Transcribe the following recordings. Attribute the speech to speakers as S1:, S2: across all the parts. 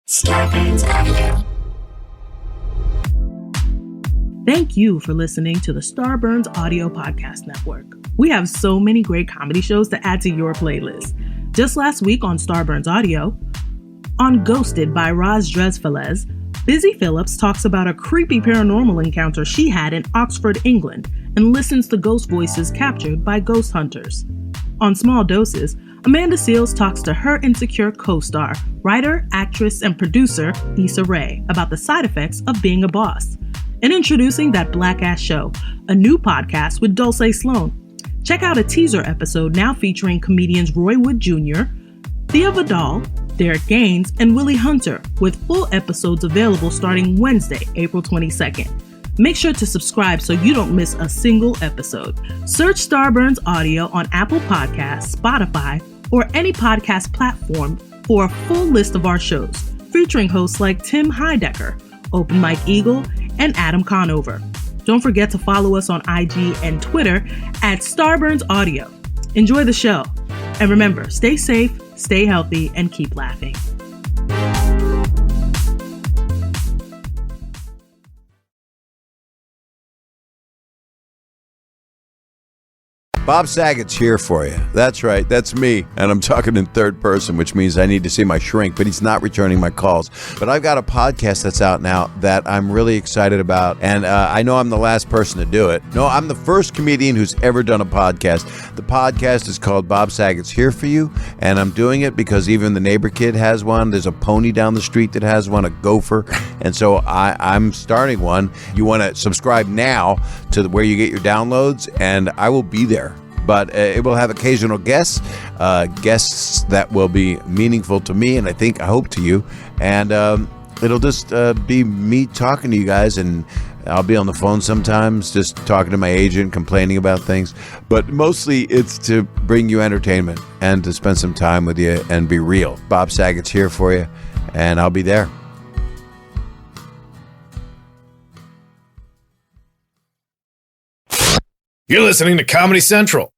S1: Starburns Audio.
S2: Thank you for listening to the Starburns Audio Podcast Network. We have so many great comedy shows to add to your playlist. Just last week on Starburns Audio, on Ghosted by Roz Dresfelez, Busy Phillips talks about a creepy paranormal encounter she had in Oxford, England, and listens to ghost voices captured by ghost hunters. On Small Doses, Amanda Seales talks to her insecure co-star, writer, actress, and producer Issa Rae about the side effects of being a boss. And introducing That Black Ass Show, a new podcast with Dulce Sloan. Check out a teaser episode now featuring comedians Roy Wood Jr., Thea Vidal, Derek Gaines, and Willie Hunter, with full episodes available starting Wednesday, April 22nd. Make sure to subscribe so you don't miss a single episode. Search Starburns Audio on Apple Podcasts, Spotify, or any podcast platform for a full list of our shows, featuring hosts like Tim Heidecker, Open Mike Eagle, and Adam Conover. Don't forget to follow us on IG and Twitter at Starburns Audio. Enjoy the show. And remember, stay safe, stay healthy, and keep laughing.
S3: Bob Saget's here for you. That's right, that's me. And I'm talking in third person, which means I need to see my shrink, but he's not returning my calls. But I've got a podcast that's out now that I'm really excited about, and I know I'm the last person to do it. No, I'm the first comedian who's ever done a podcast. The podcast is called Bob Saget's Here For You, and I'm doing it because even the neighbor kid has one. There's a pony down the street that has one, a gopher, and so I'm starting one. You want to subscribe now to where you get your downloads, and I will be there. But it will have occasional guests that will be meaningful to me, and I hope to you. And it'll just be me talking to you guys, and I'll be on the phone sometimes, just talking to my agent, complaining about things. But mostly it's to bring you entertainment and to spend some time with you and be real. Bob Saget's here for you, and I'll be there.
S4: You're listening to Comedy Central.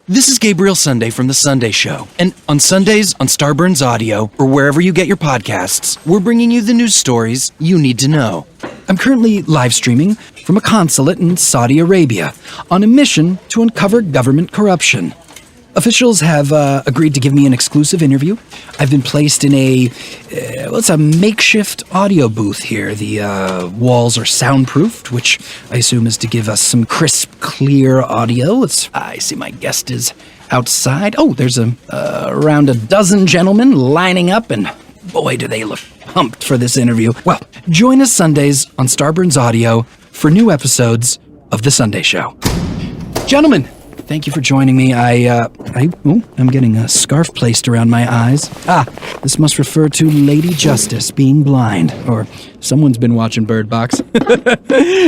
S5: This is Gabriel Sunday from The Sunday Show. And on Sundays on Starburns Audio, or wherever you get your podcasts, we're bringing you the news stories you need to know. I'm currently live streaming from a consulate in Saudi Arabia on a mission to uncover government corruption. Officials have agreed to give me an exclusive interview. I've been placed in it's a makeshift audio booth here. The walls are soundproofed, which I assume is to give us some crisp, clear audio. I see my guest is outside. Oh, there's around a dozen gentlemen lining up, and boy, do they look pumped for this interview. Well, join us Sundays on Starburns Audio for new episodes of The Sunday Show. Gentlemen, thank you for joining me. I'm getting a scarf placed around my eyes. This must refer to Lady Justice being blind, or someone's been watching Bird Box.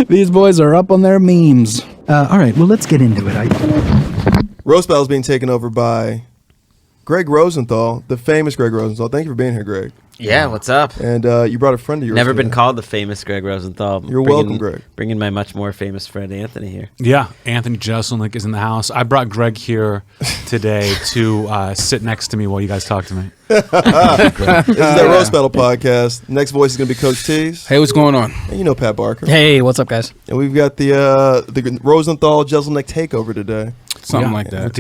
S5: These boys are up on their memes. All right, well, let's get into it.
S6: Roast Battle's being taken over by Gregg Rosenthal, the famous Gregg Rosenthal. Thank you for being here, Greg.
S7: Yeah, what's up?
S6: And you brought a friend of yours.
S7: Never been called the famous Gregg Rosenthal.
S6: You're welcome, Greg.
S7: Bringing my much more famous friend Anthony here.
S8: Yeah, Anthony Jeselnik is in the house. I brought Greg here today to sit next to me while you guys talk to me.
S6: This is the Roast Battle podcast. Next voice is going to be Coach T's.
S4: Hey, what's going on?
S6: And you know Pat Barker.
S9: Hey, what's up, guys?
S6: And we've got the Rosenthal Jeselnik takeover today.
S4: Something like that.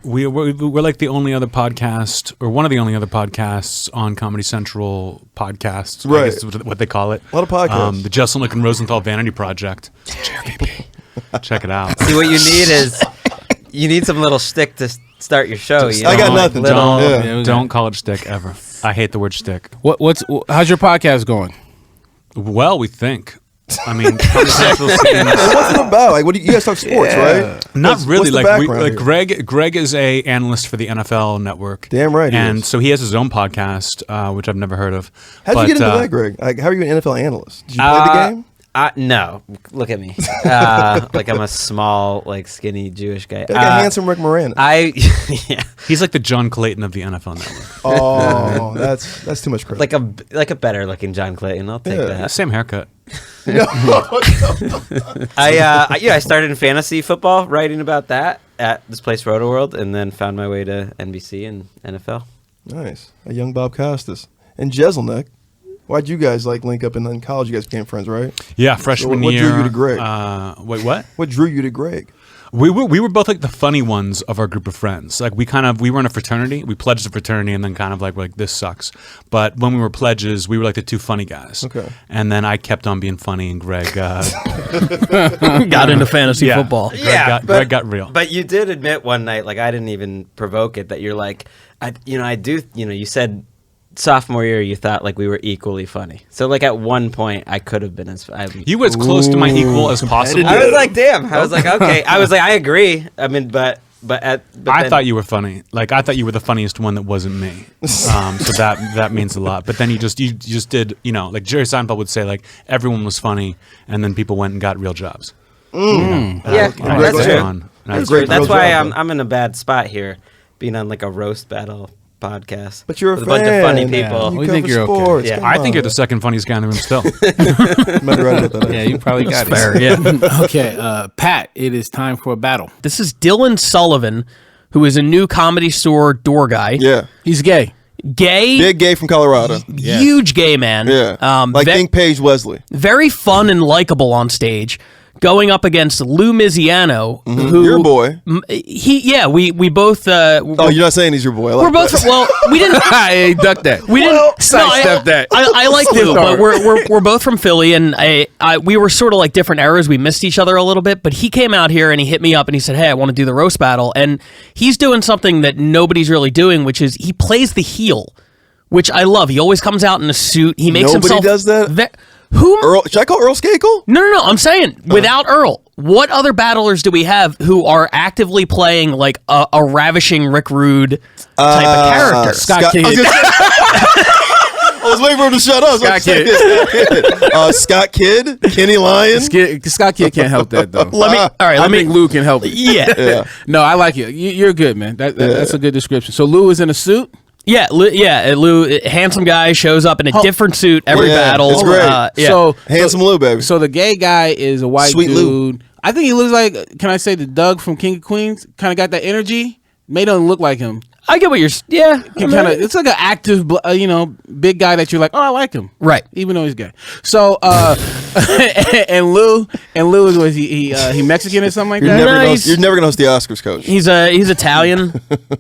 S8: We're like the only other podcast, or one of the only other podcasts on Comedy Central podcasts.
S6: Right.
S8: I guess is what they call it.
S6: A lot of podcasts.
S8: The Jeselnik and Rosenthal Vanity Project. JRVP. Check it out.
S7: See, what you need is you need some little shtick to start your show.
S6: I got nothing.
S8: Don't call it shtick ever. I hate the word shtick.
S4: How's your podcast going?
S8: Well, we think. I mean, Comedy Central.
S6: What's it about? Like, what do you guys talk sports, right?
S8: Not really.
S6: What's
S8: Greg is a analyst for the NFL Network.
S6: Damn right.
S8: And so he has his own podcast, which I've never heard of.
S6: How did you get into that, Greg? Like, how are you an NFL analyst? Did you play the game?
S7: No, look at me. Like I'm a small, skinny Jewish guy.
S6: Like a handsome Rick Moranis.
S8: Yeah. He's like the John Clayton of the NFL Network.
S6: Oh, that's too much credit.
S7: Like a better looking John Clayton. I'll take that.
S8: Same haircut.
S6: No.
S7: I started in fantasy football, writing about that at this place, Roto World, and then found my way to NBC and NFL.
S6: Nice, a young Bob Costas and Jeselnik. Why'd you guys like link up and then in college you guys became friends, right?
S8: Yeah, freshman
S6: what
S8: year.
S6: drew you to Greg?
S8: Wait, what?
S6: What drew you to Greg?
S8: We were both like the funny ones of our group of friends. Like we were in a fraternity. We pledged a fraternity and then kind of like we're like, this sucks. But when we were pledges, we were like the two funny guys.
S6: Okay.
S8: And then I kept on being funny, and Greg
S1: got into fantasy football.
S8: Greg got real.
S7: But you did admit one night, like I didn't even provoke it, that you're like, you said sophomore year you thought like we were equally funny. So like at one point I could have been you
S8: were as close to my equal as possible.
S7: I was like, damn. I was like, okay. I was like, I agree. I mean, but I
S8: thought you were funny. Like I thought you were the funniest one that wasn't me. So that means a lot. But then you just did, like Jerry Seinfeld would say, like everyone was funny, and then people went and got real jobs.
S7: That's true.
S8: That's true.
S7: That's why I'm in a bad spot here, being on like a roast battle podcast.
S6: But you're a
S7: with a bunch of funny people.
S6: You
S4: We
S6: come
S4: think
S6: for
S4: you're okay.
S6: sports.
S7: Yeah.
S6: Come
S8: I think
S6: on.
S8: you're the second funniest guy in the room still.
S6: Might be right about that.
S4: Yeah, you probably got
S1: Fair,
S4: it.
S1: yeah.
S4: Okay, Pat, it is time for a battle.
S1: This is Dylan Sullivan, who is a new Comedy Store door guy.
S6: Yeah.
S4: He's gay.
S1: Gay.
S6: Big gay from Colorado.
S1: Huge gay man.
S6: Yeah. Think Paige Wesley.
S1: Very fun and likable on stage. Going up against Lou Miziano, who
S6: Your boy.
S1: We both.
S6: Oh, you're not saying he's your boy. I like
S1: we're both.
S6: that.
S1: Well, we didn't.
S4: Hey, duck that.
S1: We didn't
S4: sidestep that.
S1: I like Lou, but we're both from Philly, and we were sort of like different eras. We missed each other a little bit, but he came out here and he hit me up and he said, "Hey, I want to do the roast battle," and he's doing something that nobody's really doing, which is he plays the heel, which I love. He always comes out in a suit. He makes
S6: Nobody
S1: himself.
S6: does that?
S1: Who?
S6: Earl, should I call Earl Skakel?
S1: No. I'm saying without Earl, what other battlers do we have who are actively playing like a ravishing Rick Rude type of character?
S4: Scott Kidd.
S6: I was waiting for him to shut up.
S4: Scott Kidd.
S6: Scott Kidd, Kenny Lyon.
S4: Scott Kidd can't help that though.
S1: Let me.
S4: think Lou can help it.
S1: Yeah.
S4: No, I like it. You're good, man. That's a good description. So Lou is in a suit.
S1: Yeah, Lou, handsome guy, shows up in a different suit every battle.
S6: It's great.
S4: So
S6: Handsome Lou, baby.
S4: So the gay guy is a white
S6: Sweet
S4: dude.
S6: Lou.
S4: I think he looks like, can I say, the Doug from King of Queens? Kind of got that energy. May don't look like him.
S1: I get what you're. Yeah,
S4: It's like an active, big guy that you're like, oh, I like him,
S1: right?
S4: Even though he's gay. So, and Lou is he Mexican or something like that?
S6: You're never gonna host the Oscars, Coach.
S1: He's Italian.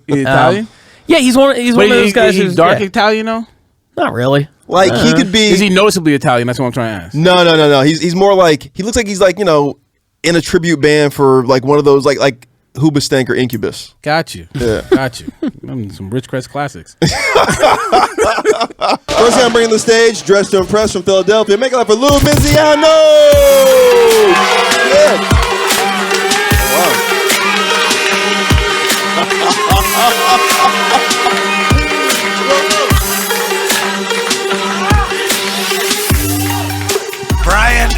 S4: He's Italian.
S1: Yeah, he's one of those guys
S4: He's
S1: who's
S4: dark Italian, though.
S1: Not really.
S6: Like he could be.
S4: Is he noticeably Italian? That's what I'm trying to ask.
S6: No. He's more like he looks like he's like in a tribute band for like one of those like Hoobastank or Incubus.
S4: Got you.
S6: Yeah.
S4: Got you. Some Ridgecrest classics.
S6: First time bringing the stage, dressed to impress from Philadelphia. Make it up for Lou Miziano. Yeah. Wow.
S9: Brian.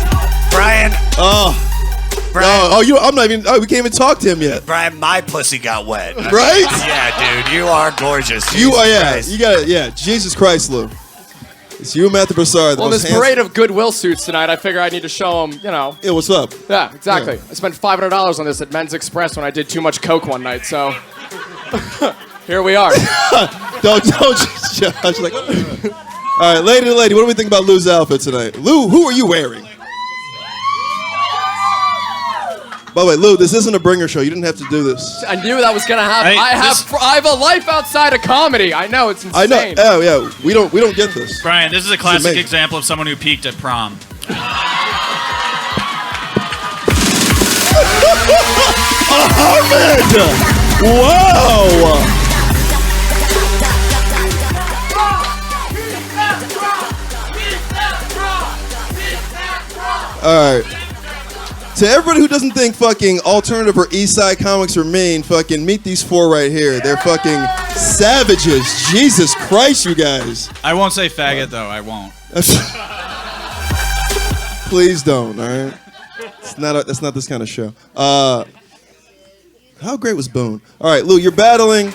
S6: I'm not even. Oh, we can't even talk to him yet.
S9: Brian, my pussy got wet.
S6: Right?
S9: Yeah, dude, you are gorgeous.
S6: You are, yeah. You got it. Yeah, Jesus Christ, Lou. It's you and Matthew Broussard.
S10: Well, this parade of Goodwill suits tonight, I figure I need to show them,
S6: Yeah, what's up?
S10: Yeah, exactly. Yeah. I spent $500 on this at Men's Express when I did too much coke one night, so here we are.
S6: don't Josh. Like, all right, lady, what do we think about Lou's outfit tonight? Lou, who are you wearing? By the way, Lou, this isn't a bringer show. You didn't have to do this.
S10: I knew that was gonna happen.
S9: Hey,
S10: I have a life outside of comedy. I know, it's insane.
S6: I know. Oh yeah, we don't get this.
S9: Brian, this is a classic example of someone who peaked at prom.
S6: Ahmed! Wow! All right. To everybody who doesn't think fucking alternative or East Side comics are mean, fucking meet these four right here. They're fucking savages. Jesus Christ, you guys.
S9: I won't say faggot, though. I won't.
S6: Please don't, all right? That's not this kind of show. How great was Boone? All right, Lou, you're battling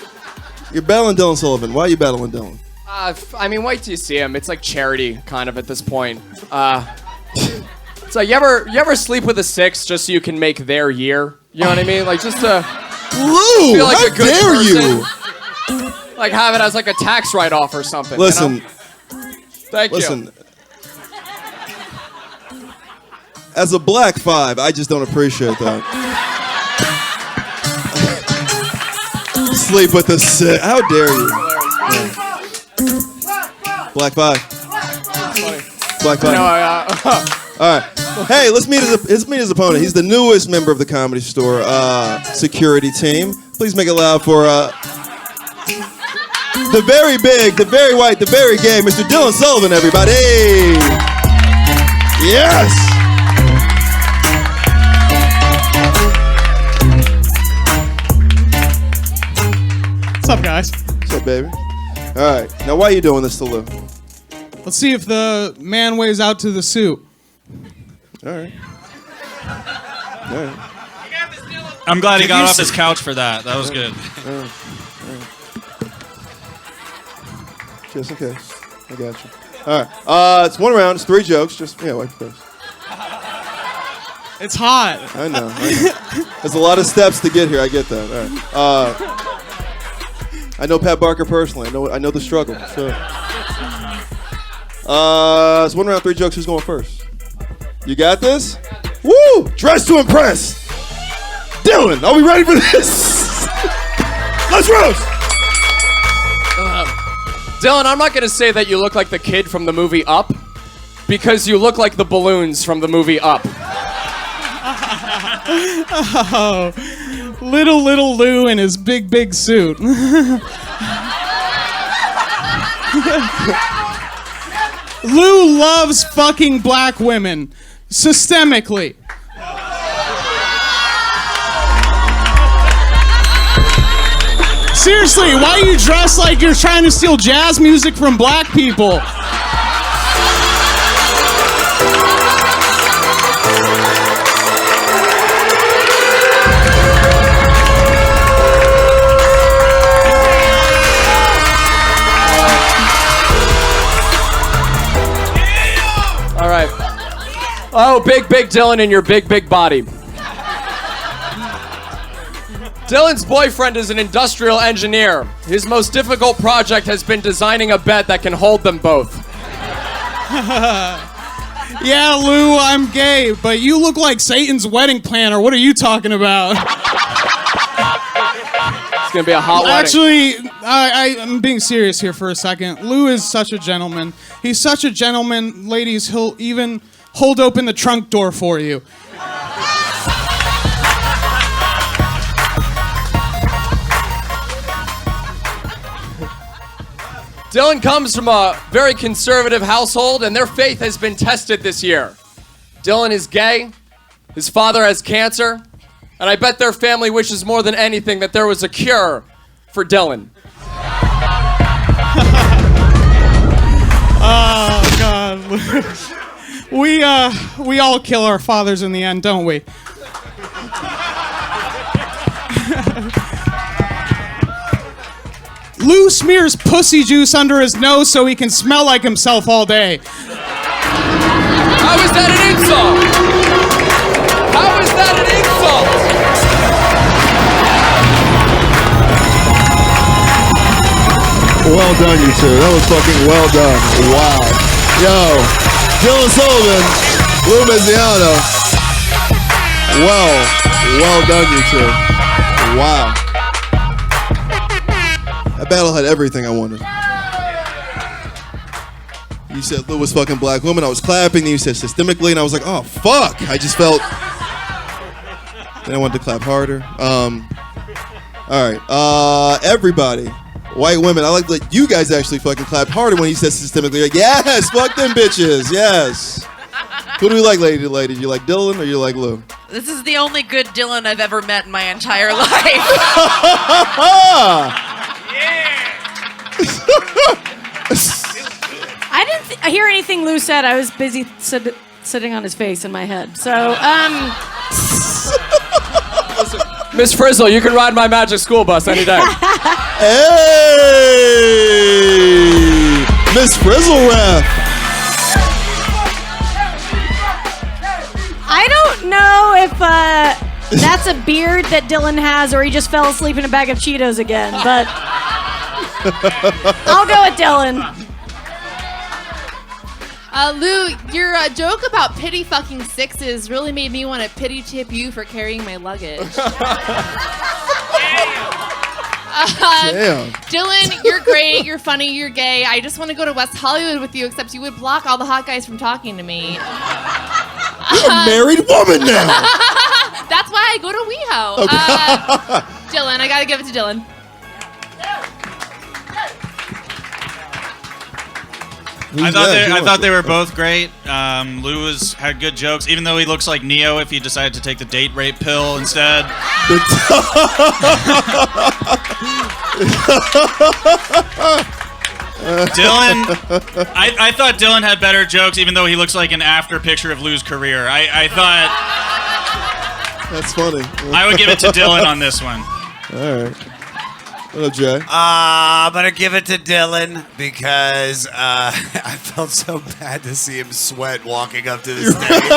S6: Dylan Sullivan. Why are you battling Dylan?
S10: I mean, wait till you see him. It's like charity, kind of, at this point. So you ever sleep with a 6 just so you can make their year? You know what I mean? Like just to
S6: Lou,
S10: feel like
S6: how
S10: a good
S6: dare
S10: person.
S6: you?
S10: Like have it as like a tax write-off or something.
S6: Listen,
S10: you know? Thank
S6: Listen,
S10: you.
S6: as a black 5, I just don't appreciate that. Sleep with the 6. How dare you? Yeah. Black 5. Black 5.
S10: No,
S6: All right. Hey, let's meet his opponent. He's the newest member of the Comedy Store security team. Please make it loud for the very big, the very white, the very gay, Mr. Dylan Sullivan, everybody. Yes!
S11: What's up, guys?
S6: What's up, baby? All right. Now, why are you doing this to Lou?
S11: Let's see if the man weighs out to the suit.
S6: All right. All right.
S9: I'm glad he got off his couch for that. That was good.
S6: All right. Just in case. I got you. All right. It's one round. It's 3 jokes. Just, wipe your face.
S11: It's hot.
S6: I know. There's a lot of steps to get here. I get that. All right. I know Pat Barker personally. I know the struggle. So. It's one round, 3 jokes. Who's going first? You got this? Woo! Dress to impress. Dylan, are we ready for this? Let's roast.
S10: Dylan, I'm not going to say that you look like the kid from the movie Up, because you look like the balloons from the movie Up.
S11: Oh, little Lou in his big suit. Lou loves fucking black women. Systemically. Seriously, why you dress like you're trying to steal jazz music from black people?
S10: All right. Oh, big Dylan and your big body. Dylan's boyfriend is an industrial engineer. His most difficult project has been designing a bed that can hold them both.
S11: Yeah, Lou, I'm gay, but you look like Satan's wedding planner. What are you talking about?
S10: It's gonna be a hot wedding.
S11: Actually, I'm being serious here for a second. Lou is such a gentleman. He's such a gentleman, ladies, he'll even hold open the trunk door for you.
S10: Dylan comes from a very conservative household, and their faith has been tested this year. Dylan is gay, his father has cancer, and I bet their family wishes more than anything that there was a cure for Dylan.
S11: Oh, God. We all kill our fathers in the end, don't we? Lou smears pussy juice under his nose so he can smell like himself all day.
S10: How is that an insult? How is that an insult?
S6: Well done, you two. That was fucking well done. Wow. Yo, Dylan Sullivan, Lou Mizziano. Well done, you two. Wow. That battle had everything I wanted. You said Lou was fucking black woman. I was clapping. Then you said systemically, and I was like, oh fuck. I just felt. Then I wanted to clap harder. All right. Everybody, white women. I like that you guys actually fucking clapped harder when he said systemically. Like, yes, fuck them bitches. Yes. Who do you like, lady? Do you like Dylan or you like Lou?
S12: This is the only good Dylan I've ever met in my entire life.
S13: I didn't hear anything Lou said. I was busy sitting on his face in my head. So,
S10: Miss Frizzle, you can ride my magic school bus any day.
S6: Hey! Miss Frizzle ref.
S13: I don't know if that's a beard that Dylan has or he just fell asleep in a bag of Cheetos again, but I'll go with Dylan.
S14: Lou, your joke about pity fucking sixes really made me want to pity tip you for carrying my luggage.
S6: Damn.
S14: Dylan, you're great, you're funny, you're gay. I just want to go to West Hollywood with you, except you would block all the hot guys from talking to me.
S6: You're a married woman now.
S14: That's why I go to WeHo.
S6: Okay.
S14: Dylan, I gotta give it to Dylan.
S9: I thought they were both great. Lou had good jokes, even though he looks like Neo if he decided to take the date rape pill instead. Dylan, I thought Dylan had better jokes, even though he looks like an after picture of Lou's career. I thought
S6: that's funny.
S9: I would give it to Dylan on this one.
S6: All right. What up, Jay?
S15: I'm going to give it to Dylan because I felt so bad to see him sweat walking up to the stage.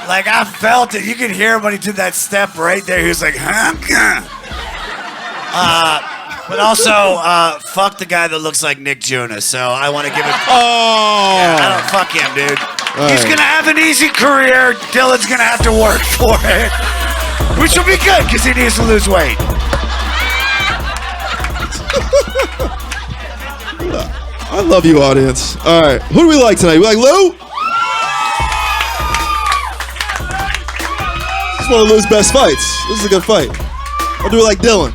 S15: Like, I felt it. You could hear him when he did that step right there. He was like, but also, fuck the guy that looks like Nick Jonas. So I want to give it.
S6: Oh!
S15: Yeah, I don't fuck him, dude.
S6: All
S15: He's
S6: right.
S15: going to have an easy career. Dylan's going to have to work for it. Which will be good because he needs to lose weight.
S6: I love you, audience. All right. Who do we like tonight? We like Lou? This is one of Lou's best fights. This is a good fight. Or do we like Dylan?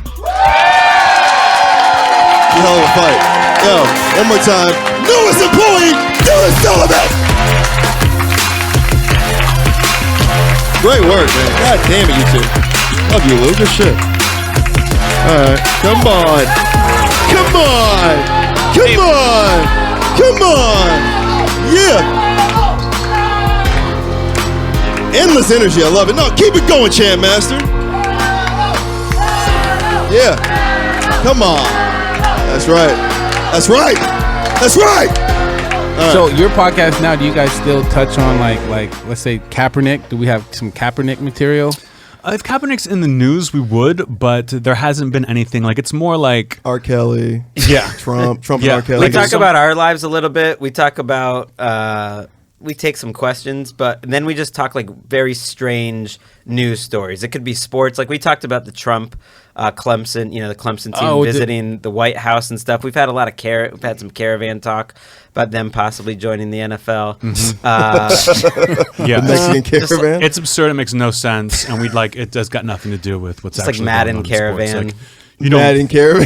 S6: Hell of a fight. Yo, one more time. Newest employee, Dylan Sullivan. Great work, man. God damn it, you two. Love you, Lou. Good shit. All right. Come on. Come on. Come on. Come on. Yeah. Endless energy. I love it. No, keep it going, Champ Master. Yeah. Come on. That's right. That's right. That's right. Right.
S4: So your podcast now, do you guys still touch on like let's say Kaepernick? Do we have some Kaepernick material?
S8: If Kaepernick's in the news, we would, but there hasn't been anything. Like, it's more like
S6: R. Kelly.
S8: Yeah.
S6: Trump
S8: Yeah.
S6: and R. Kelly.
S7: We talk about our lives a little bit. We talk about we take some questions, but then we just talk like very strange news stories. It could be sports. Like we talked about the Trump, Clemson, the Clemson team visiting the White House and stuff. We've had a lot of we've had some caravan talk about them possibly joining the NFL.
S8: Yeah,
S6: the Mexican caravan.
S8: It's absurd. It makes no sense, and it does got nothing to do with what's
S7: It's
S8: actually
S7: like Madden
S8: going on in sports.
S7: caravan.
S8: Like, you don't.
S6: Madden caravan.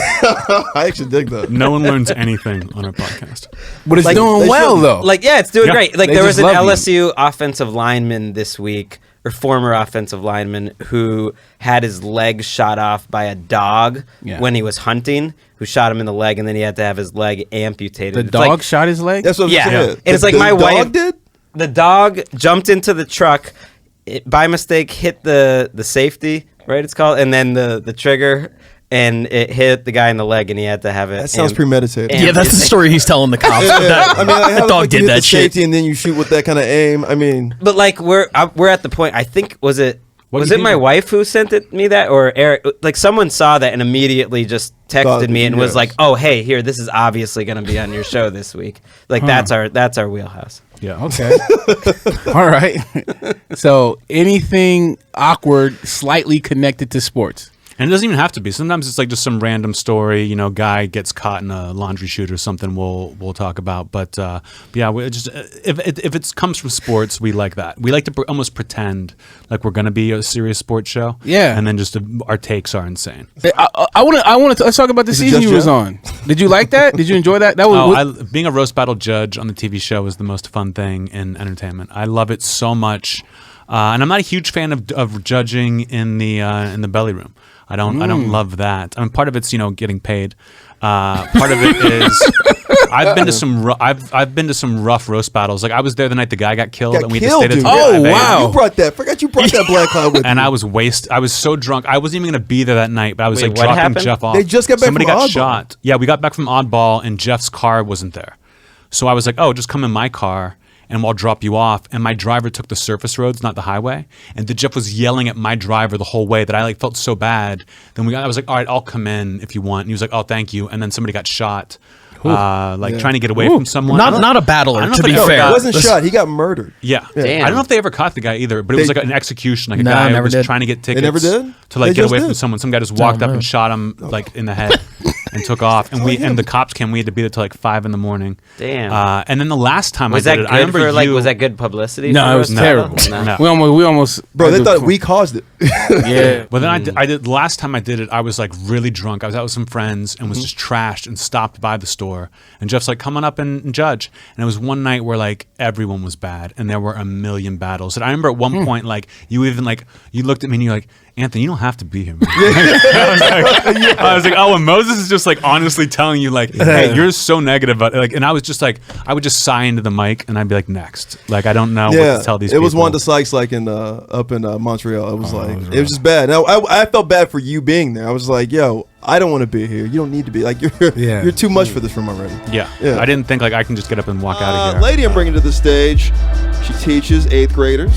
S6: I actually dig that.
S8: No one learns anything on our podcast,
S4: but it's doing well though.
S7: It's doing
S8: Yeah.
S7: great. Like
S4: They
S7: there was
S4: just
S7: an
S4: love you.
S7: LSU offensive lineman this week, or former offensive lineman, who had his leg shot off by a dog when he was hunting. Who shot him in the leg, and then he had to have his leg amputated.
S4: The
S7: It's
S4: dog
S7: like-
S4: shot his leg?
S6: That's what
S7: Yeah,
S6: I'm saying.
S7: and it's like
S6: The
S7: my
S6: dog
S7: wife
S6: did?
S7: The dog jumped into the truck, by mistake hit the safety, right? It's called, and then the trigger, and it hit the guy in the leg, and he had to have it.
S6: That sounds premeditated.
S1: Yeah, that's the story he's telling the cops.
S6: Yeah. I mean, like, how the
S1: dog
S6: fuck you
S1: did
S6: hit
S1: that
S6: the
S1: shit.
S6: safety and then you shoot with that kind of aim. I mean,
S7: But like we're at the point. I think was it my wife who sent me that, or Eric? Like someone saw that and immediately just texted me and was
S6: yes.
S7: like, "Oh, hey, here, this is obviously going to be on your show this week." Like that's our wheelhouse.
S4: Yeah. Okay. All right. So anything awkward, slightly connected to sports.
S8: and it doesn't even have to be. Sometimes it's like just some random story. Guy gets caught in a laundry chute or something. We'll talk about. But yeah, we just if it comes from sports, we like that. We like to almost pretend like we're gonna be a serious sports show.
S4: Yeah,
S8: and then just our takes are insane.
S4: I want to let's talk about the season you was on. Did you like that? Did you enjoy that? That was
S8: being a roast battle judge on the TV show is the most fun thing in entertainment. I love it so much, and I'm not a huge fan of judging in the belly room. I don't love that. I mean, part of it's getting paid. Part of it is I've been to some rough roast battles. Like I was there the night the guy got killed, and we had to stay there till 5 a.m.
S6: You brought that. Forgot you brought that black cloud with
S8: and
S6: you.
S8: I was so drunk. I wasn't even going to be there that night, but I was
S7: Wait,
S8: like
S7: what
S8: dropping
S7: happened?
S8: Jeff off.
S6: They just got back
S8: Somebody
S6: from
S8: got
S6: Oddball.
S8: shot. Yeah, we got back from Oddball, and Jeff's car wasn't there. So I was like, oh, just come in my car, and I'll drop you off. And my driver took the surface roads, not the highway. And the Jeff was yelling at my driver the whole way that I felt so bad. Then I was like, all right, I'll come in if you want. And he was like, oh, thank you. And then somebody got shot trying to get away from someone.
S1: Not a battler, to be fair.
S16: He wasn't shot. He got murdered.
S8: Yeah.
S7: Damn.
S8: I don't know if they ever caught the guy either, but it was like an execution. Like a
S1: No,
S8: guy
S1: never
S8: was
S1: did.
S8: trying to get tickets.
S16: They never did?
S8: To like
S16: They
S8: get
S16: just
S8: away from
S16: did.
S8: someone. Some guy just walked up and shot him like in the head and took off. And the cops came. We had to be there till like 5 a.m.
S7: Damn.
S8: And then the last time
S7: Was
S8: I
S7: that
S8: did it,
S7: good
S8: I remember
S7: for like?
S8: you.
S7: Was that good publicity?
S4: No,
S7: for
S4: it was
S7: Roast
S4: terrible.
S7: Battle?
S8: No.
S4: We almost.
S16: Bro, they thought we caused it.
S4: Yeah.
S8: But then I did the last time I did it, I was like really drunk. I was out with some friends and was just trashed and stopped by the store. And Jeff's like, come on up and judge. And it was one night where like everyone was bad and there were a million battles. And I remember at one point, like you even like you looked at me and you're like, Anthony, you don't have to be here, man. I was like, oh, and Moses is just like honestly telling you like, hey, you're so negative about it. Like, and I was just like, I would just sigh into the mic and I'd be like, next. Like, I don't know what to tell these people.
S16: It was Wanda Sykes like in up in Montreal. It was it was just bad. Now I felt bad for you being there. I was like, yo, I don't want to be here. You don't need to be. Like you're too much for this room already.
S8: Yeah. I didn't think like I can just get up and walk out of here.
S16: Lady I'm bringing to the stage. She teaches 8th graders.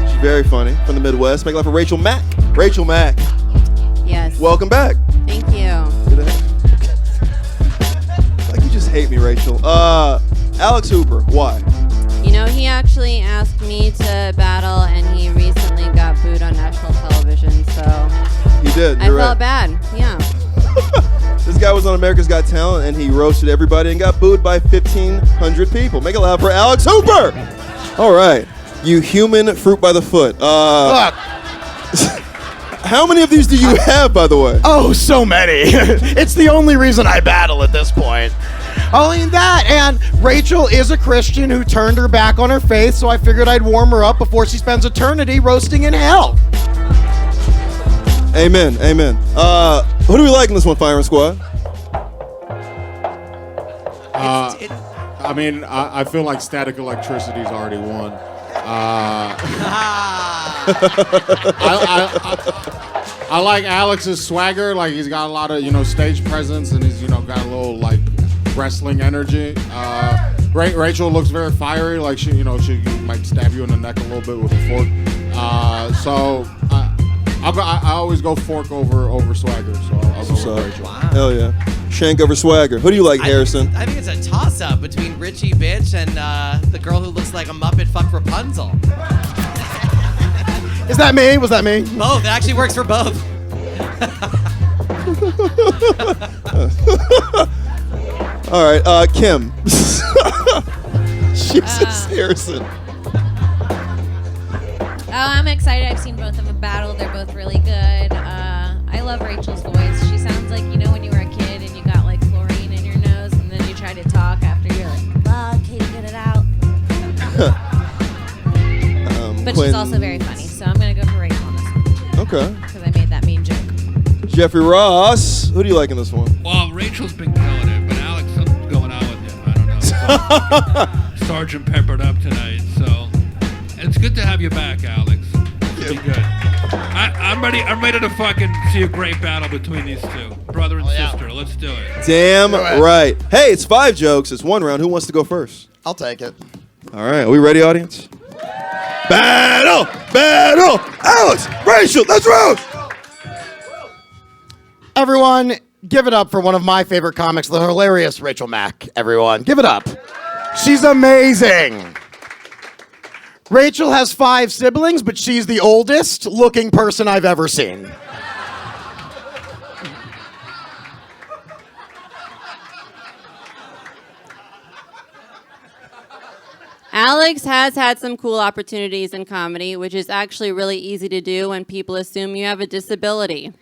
S16: She's very funny from the Midwest. Make it up for Rachel Mack. Rachel Mack.
S17: Yes.
S16: Welcome back.
S17: Thank you.
S16: Like you just hate me, Rachel. Alex Hooper. Why?
S17: You know, he actually asked me to battle, and he recently got booed on national television, so
S16: He did.
S17: I
S16: You're
S17: felt
S16: right.
S17: bad. Yeah.
S16: This guy was on America's Got Talent, and he roasted everybody and got booed by 1,500 people. Make it loud for Alex Hooper. All right. You human fruit by the foot. How many of these do you have, by the way?
S18: Oh, so many. It's the only reason I battle at this point. Only that, and Rachel is a Christian who turned her back on her faith, so I figured I'd warm her up before she spends eternity roasting in hell.
S16: Amen. Amen. Who do we like in this one, Firing Squad?
S19: I mean, I feel like static electricity's already won. I like Alex's swagger. Like he's got a lot of stage presence, and he's got a little like wrestling energy. Rachel looks very fiery. Like she might stab you in the neck a little bit with a fork. So I always go fork over swagger. So I'll go with Rachel.
S16: Wow. Hell yeah. Shank over swagger. Who do you like, Harrison?
S20: I think it's a toss-up between Richie Bitch and the girl who looks like a Muppet fuck Rapunzel.
S18: Is that me? Was that me?
S20: Both. It actually works for both.
S16: All right, Kim. Jesus, Harrison.
S21: Oh, I'm excited. I've seen both of them battle. They're both really good. I love Rachel's voice. She sounds like, when you were a kid and you got like chlorine in your nose and then you try to talk after you're like, can you get it out? But she's also very funny, so I'm going to go for Rachel on this one.
S16: Okay.
S21: Because I made that mean joke.
S16: Jeffrey Ross. Who do you like in this one?
S22: Well, Rachel's been killing it, but Alex, something's going on with him. I don't know. So, Sergeant peppered up tonight, so it's good to have you back, Alex. It's be good. I'm ready. I'm ready to fucking see a great battle between these two, brother and sister. Let's do it.
S16: Damn right. Hey, it's 5 jokes. It's 1 round. Who wants to go first?
S18: I'll take it.
S16: All right. Are we ready, audience? Battle! Alex! Rachel! Let's roast!
S18: Everyone, give it up for one of my favorite comics, the hilarious Rachel Mack. Everyone, give it up. She's amazing. Rachel has 5 siblings, but she's the oldest looking person I've ever seen.
S17: Alex has had some cool opportunities in comedy, which is actually really easy to do when people assume you have a disability.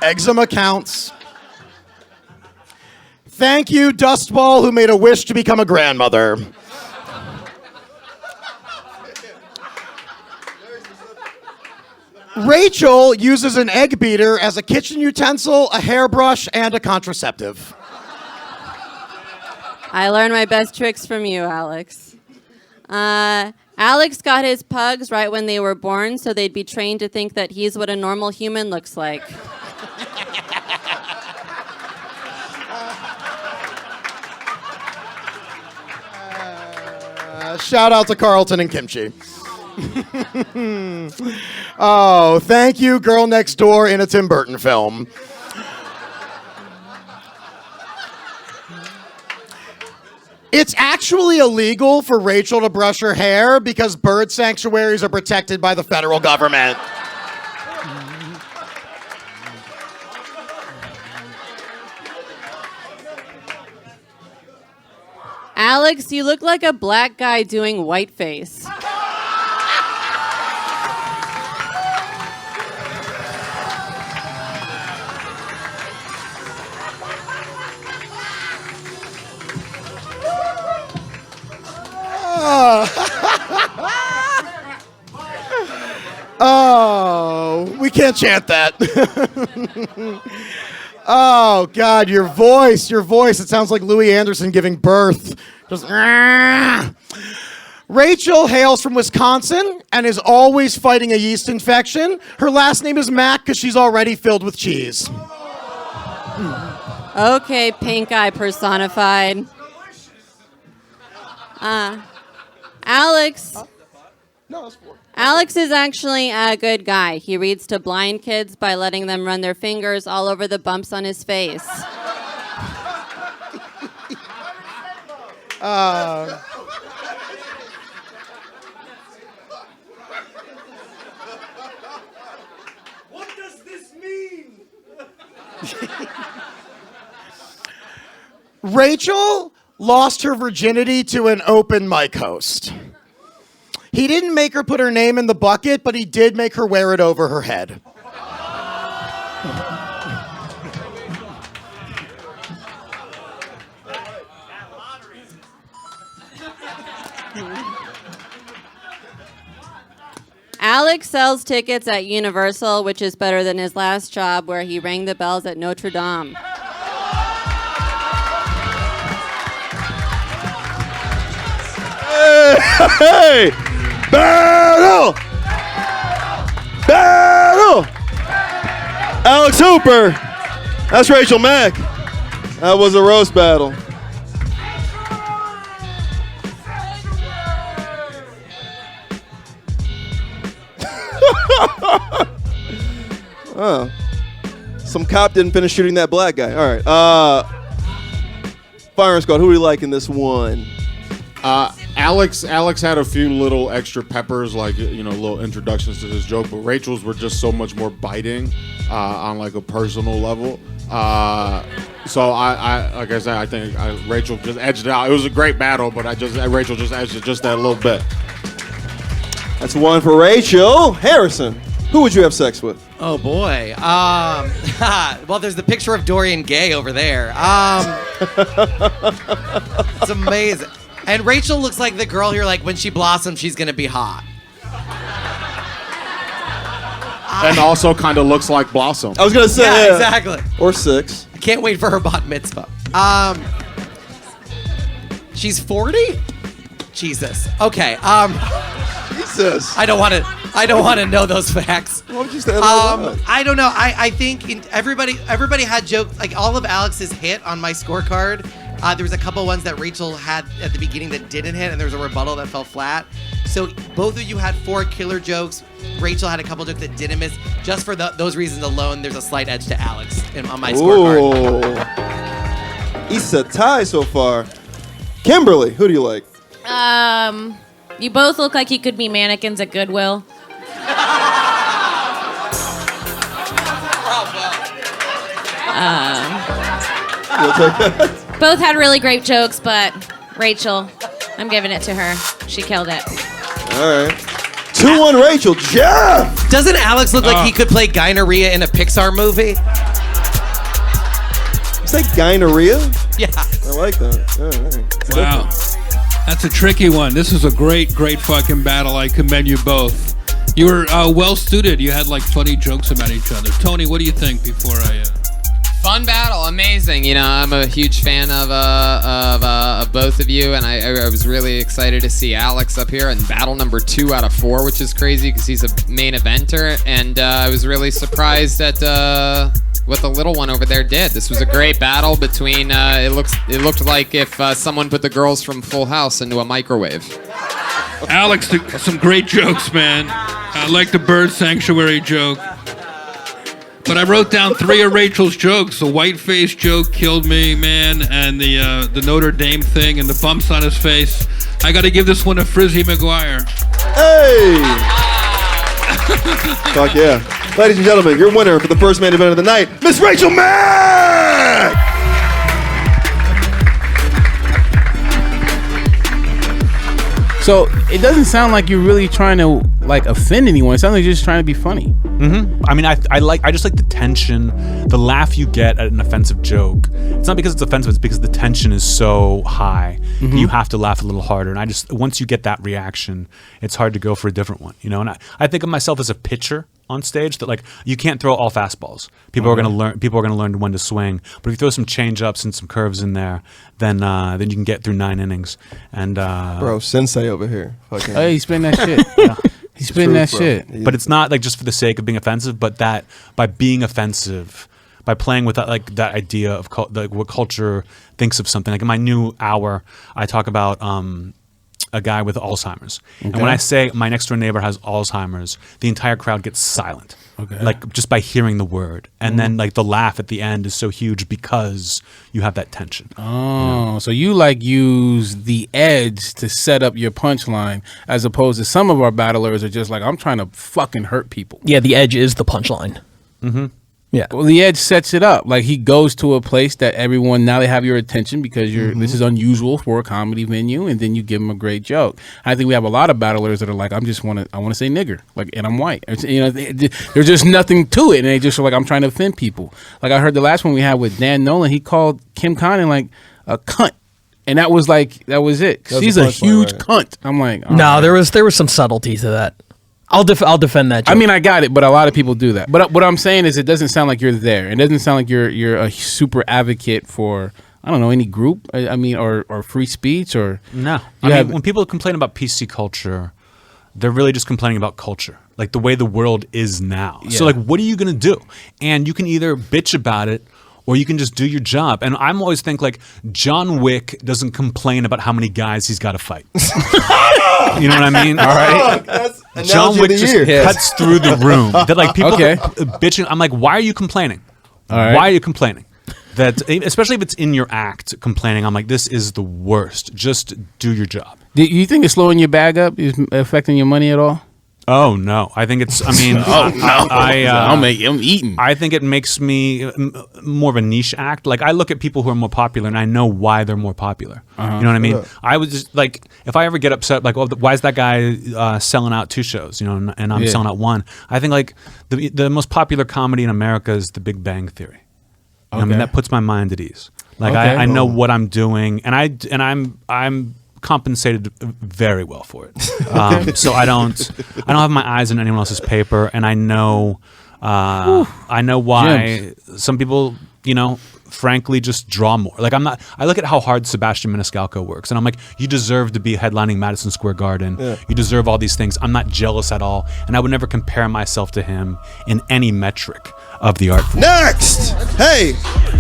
S18: Eczema counts. Thank you, Dustball, who made a wish to become a grandmother. Rachel uses an egg beater as a kitchen utensil, a hairbrush, and a contraceptive.
S17: I learned my best tricks from you, Alex. Alex got his pugs right when they were born, so they'd be trained to think that he's what a normal human looks like.
S18: Shout out to Carlton and Kimchi. Oh, thank you, Girl Next Door in a Tim Burton film. It's actually illegal for Rachel to brush her hair because bird sanctuaries are protected by the federal government.
S17: Alex, you look like a black guy doing whiteface.
S18: Oh, we can't chant that. Oh, God, your voice. It sounds like Louis Anderson giving birth. Just, Rachel hails from Wisconsin and is always fighting a yeast infection. Her last name is Mac because she's already filled with cheese.
S17: Okay, pink eye personified. Alex.
S18: No, that's 4.
S17: Alex is actually a good guy. He reads to blind kids by letting them run their fingers all over the bumps on his face.
S15: What does this mean?
S18: Rachel lost her virginity to an open mic host. He didn't make her put her name in the bucket, but he did make her wear it over her head.
S17: Alex sells tickets at Universal, which is better than his last job where he rang the bells at Notre Dame.
S16: Hey! Battle! Battle! Alex Hooper. That's Rachel Mack. That was a roast battle. Oh. Some cop didn't finish shooting that black guy. All right. Firing squad, who do we like in this one?
S19: Alex had a few little extra peppers, like, little introductions to this joke, but Rachel's were just so much more biting on like a personal level. So I think Rachel just edged it out. It was a great battle, but Rachel just edged it just that little bit.
S16: That's one for Rachel. Harrison, who would you have sex with?
S20: Oh boy. Well, there's the picture of Dorian Gay over there. It's amazing. And Rachel looks like the girl here, like when she blossoms, she's gonna be hot.
S19: And also kind of looks like Blossom.
S16: I was gonna say,
S20: yeah, exactly.
S16: Or 6.
S20: I can't wait for her bat mitzvah. She's 40? Jesus. Okay.
S16: Jesus.
S20: I don't want to know those facts.
S16: What would you say? I
S20: don't know. I think everybody had jokes. Like all of Alex's hit on my scorecard. There was a couple ones that Rachel had at the beginning that didn't hit, and there was a rebuttal that fell flat. So both of you had 4 killer jokes. Rachel had a couple jokes that didn't miss. Just for those reasons alone, there's a slight edge to Alex on my scorecard.
S16: It's a tie so far. Kimberly, who do you like?
S2: You both look like you could be mannequins at Goodwill. Both had really great jokes, but Rachel, I'm giving it to her. She killed it.
S16: All right. 2-1 Rachel. Jeff!
S20: Doesn't Alex look like he could play Gynorrhea in a Pixar movie?
S16: You say Gynorrhea?
S20: Yeah.
S16: I like that. All right.
S22: Wow. That's a tricky one. This is a great fucking battle. I commend you both. You were well-suited. You had, like, funny jokes about each other. Tony, what do you think before I...
S3: Fun battle, amazing. I'm a huge fan of both of you, and I was really excited to see Alex up here in battle number 2 out of 4, which is crazy because he's a main eventer, and I was really surprised at what the little one over there did. This was a great battle between. It looked like if someone put the girls from Full House into a microwave.
S22: Alex, some great jokes, man. I like the bird sanctuary joke. But I wrote down 3 of Rachel's jokes. The white face joke killed me, man, and the Notre Dame thing and the bumps on his face. I got to give this one to Frizzy McGuire.
S16: Hey! Fuck yeah. Ladies and gentlemen, your winner for the first main event of the night, Miss Rachel Mack!
S4: So it doesn't sound like you're really trying to like offend anyone. It sounds like you're just trying to be funny.
S8: Mm-hmm. I mean, I just like the tension, the laugh you get at an offensive joke. It's not because it's offensive; it's because the tension is so high.
S4: Mm-hmm.
S8: You have to laugh a little harder. And once you get that reaction, it's hard to go for a different one. You know, and I think of myself as a pitcher on stage that like you can't throw all fastballs. People are going to learn. People are going to learn when to swing. But if you throw some change ups and some curves in there, then you can get through 9 innings. And
S16: bro, sensei over here. Fucking.
S4: Hey, he's spitting that shit. Yeah. He's spitting that shit.
S8: But it's not like just for the sake of being offensive, but that by being offensive, by playing with that, like that idea of what culture thinks of something. Like in my new hour, I talk about a guy with Alzheimer's. Okay. And when I say my next door neighbor has Alzheimer's, the entire crowd gets silent. Okay. Like just by hearing the word. And then like the laugh at the end is so huge because you have that tension.
S4: Oh, so you like use the edge to set up your punchline as opposed to some of our battlers are just like, I'm trying to fucking hurt people.
S1: Yeah, the edge is the punchline.
S8: Mm-hmm.
S1: Yeah.
S4: Well, the edge sets it up. Like he goes to a place that everyone now they have your attention because this is unusual for a comedy venue, and then you give them a great joke. I think we have a lot of battlers that are like, I want to say nigger, like, and I'm white. You know, there's just nothing to it, and they just are like, I'm trying to offend people. Like I heard the last one we had with Dan Nolan, he called Kim Connon like a cunt. And that was it. She's a huge cunt. I'm like,
S1: no, there was some subtlety to that. I'll defend that joke.
S4: I mean, I got it, but a lot of people do that. But what I'm saying is it doesn't sound like you're there. It doesn't sound like you're a super advocate for, I don't know, any group, I mean, or free speech or...
S8: No. I mean, when people complain about PC culture, they're really just complaining about culture, like the way the world is now. Yeah. So like, what are you going to do? And you can either bitch about it or you can just do your job. And I'm always think like John Wick doesn't complain about how many guys he's got to fight. You know what I mean? All right. John Wick just cuts through the room. That like people bitching. I'm like, why are you complaining? Why are you complaining? That especially if it's in your act, complaining. I'm like, this is the worst. Just do your job.
S4: Do you think it's slowing your bag up? Is affecting your money at all?
S8: Oh no! I think it's. I mean,
S4: I'm eating.
S8: I think it makes me more of a niche act. Like I look at people who are more popular, and I know why they're more popular. You know what I mean? I was just like, if I ever get upset, like, oh, why is that guy selling out 2 shows? You know, and I'm selling out 1. I think like the most popular comedy in America is The Big Bang Theory. I mean, that puts my mind at ease. Like I know what I'm doing, and I'm compensated very well for it. So I don't have my eyes on anyone else's paper, and I know why some people, you know, frankly just draw more. Like I look at how hard Sebastian Maniscalco works, and I'm like, you deserve to be headlining Madison Square Garden. Yeah. You deserve all these things. I'm not jealous at all, and I would never compare myself to him in any metric of the art form.
S16: Next! Hey,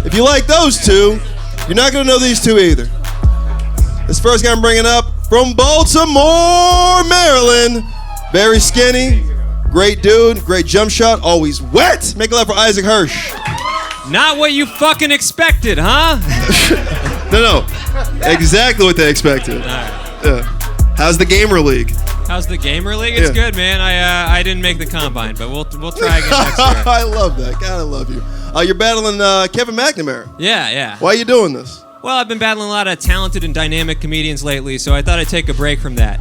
S16: if you like those two, you're not gonna know these two either. This first guy I'm bringing up from Baltimore, Maryland. Very skinny, great dude, great jump shot, always wet. Make a laugh for Isaac Hirsch.
S5: Not what you fucking expected, huh?
S16: No, exactly what they expected.
S5: All right.
S16: Yeah. How's the Gamer League?
S5: How's the Gamer League? It's good, man. I didn't make the combine, but we'll try again next year.
S16: I love that. God, I love you. You're battling Kevin McNamara.
S5: Yeah.
S16: Why are you doing this?
S5: Well, I've been battling a lot of talented and dynamic comedians lately, so I thought I'd take a break from that.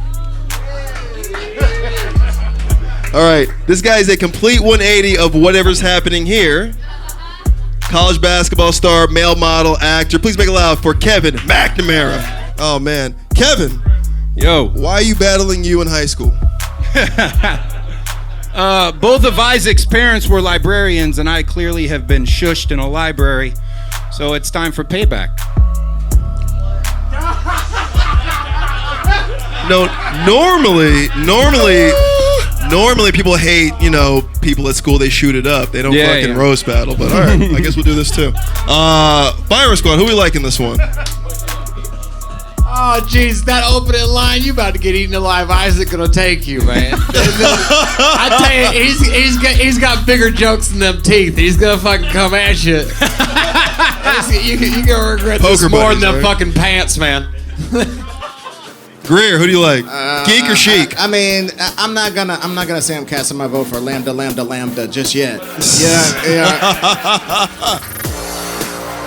S16: All right, this guy is a complete 180 of whatever's happening here. College basketball star, male model, actor. Please make it loud for Kevin McNamara. Oh, man. Kevin.
S11: Yo.
S16: Why are you battling you in high school?
S11: Both of Isaac's parents were librarians, and I clearly have been shushed in a library, so it's time for payback.
S16: No, normally people hate, you know, people at school, they shoot it up. They don't fucking roast battle, but all right, I guess we'll do this too. Fire Squad, who we like in this one?
S10: Oh, jeez, that opening line, you about to get eaten alive. Isaac gonna take you, man. I tell you, he's got bigger jokes than them teeth. He's gonna fucking come at you. You're gonna regret this more than them fucking pants, man.
S16: Greer, who do you like? Geek or Chic?
S10: I mean, I'm not gonna say I'm casting my vote for Lambda just yet. Yeah.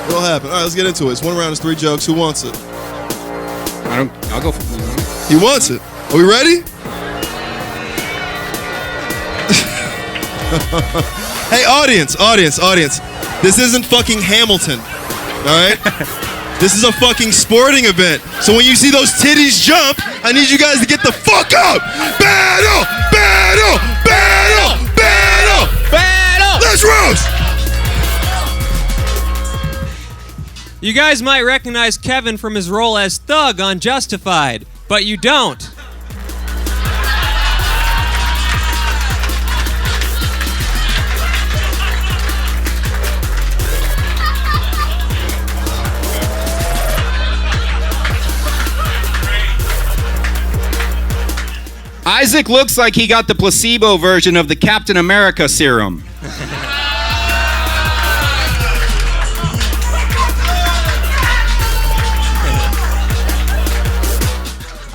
S16: What'll happen? All right, let's get into it. It's 1 round. It's 3 jokes. Who wants it?
S11: I'll go for it.
S16: He wants it. Are we ready? Hey, audience. This isn't fucking Hamilton. All right? This is a fucking sporting event. So when you see those titties jump, I need you guys to get the fuck up. Battle! Let's roast!
S5: You guys might recognize Kevin from his role as Thug on Justified, but you don't.
S11: Isaac looks like he got the placebo version of the Captain America serum.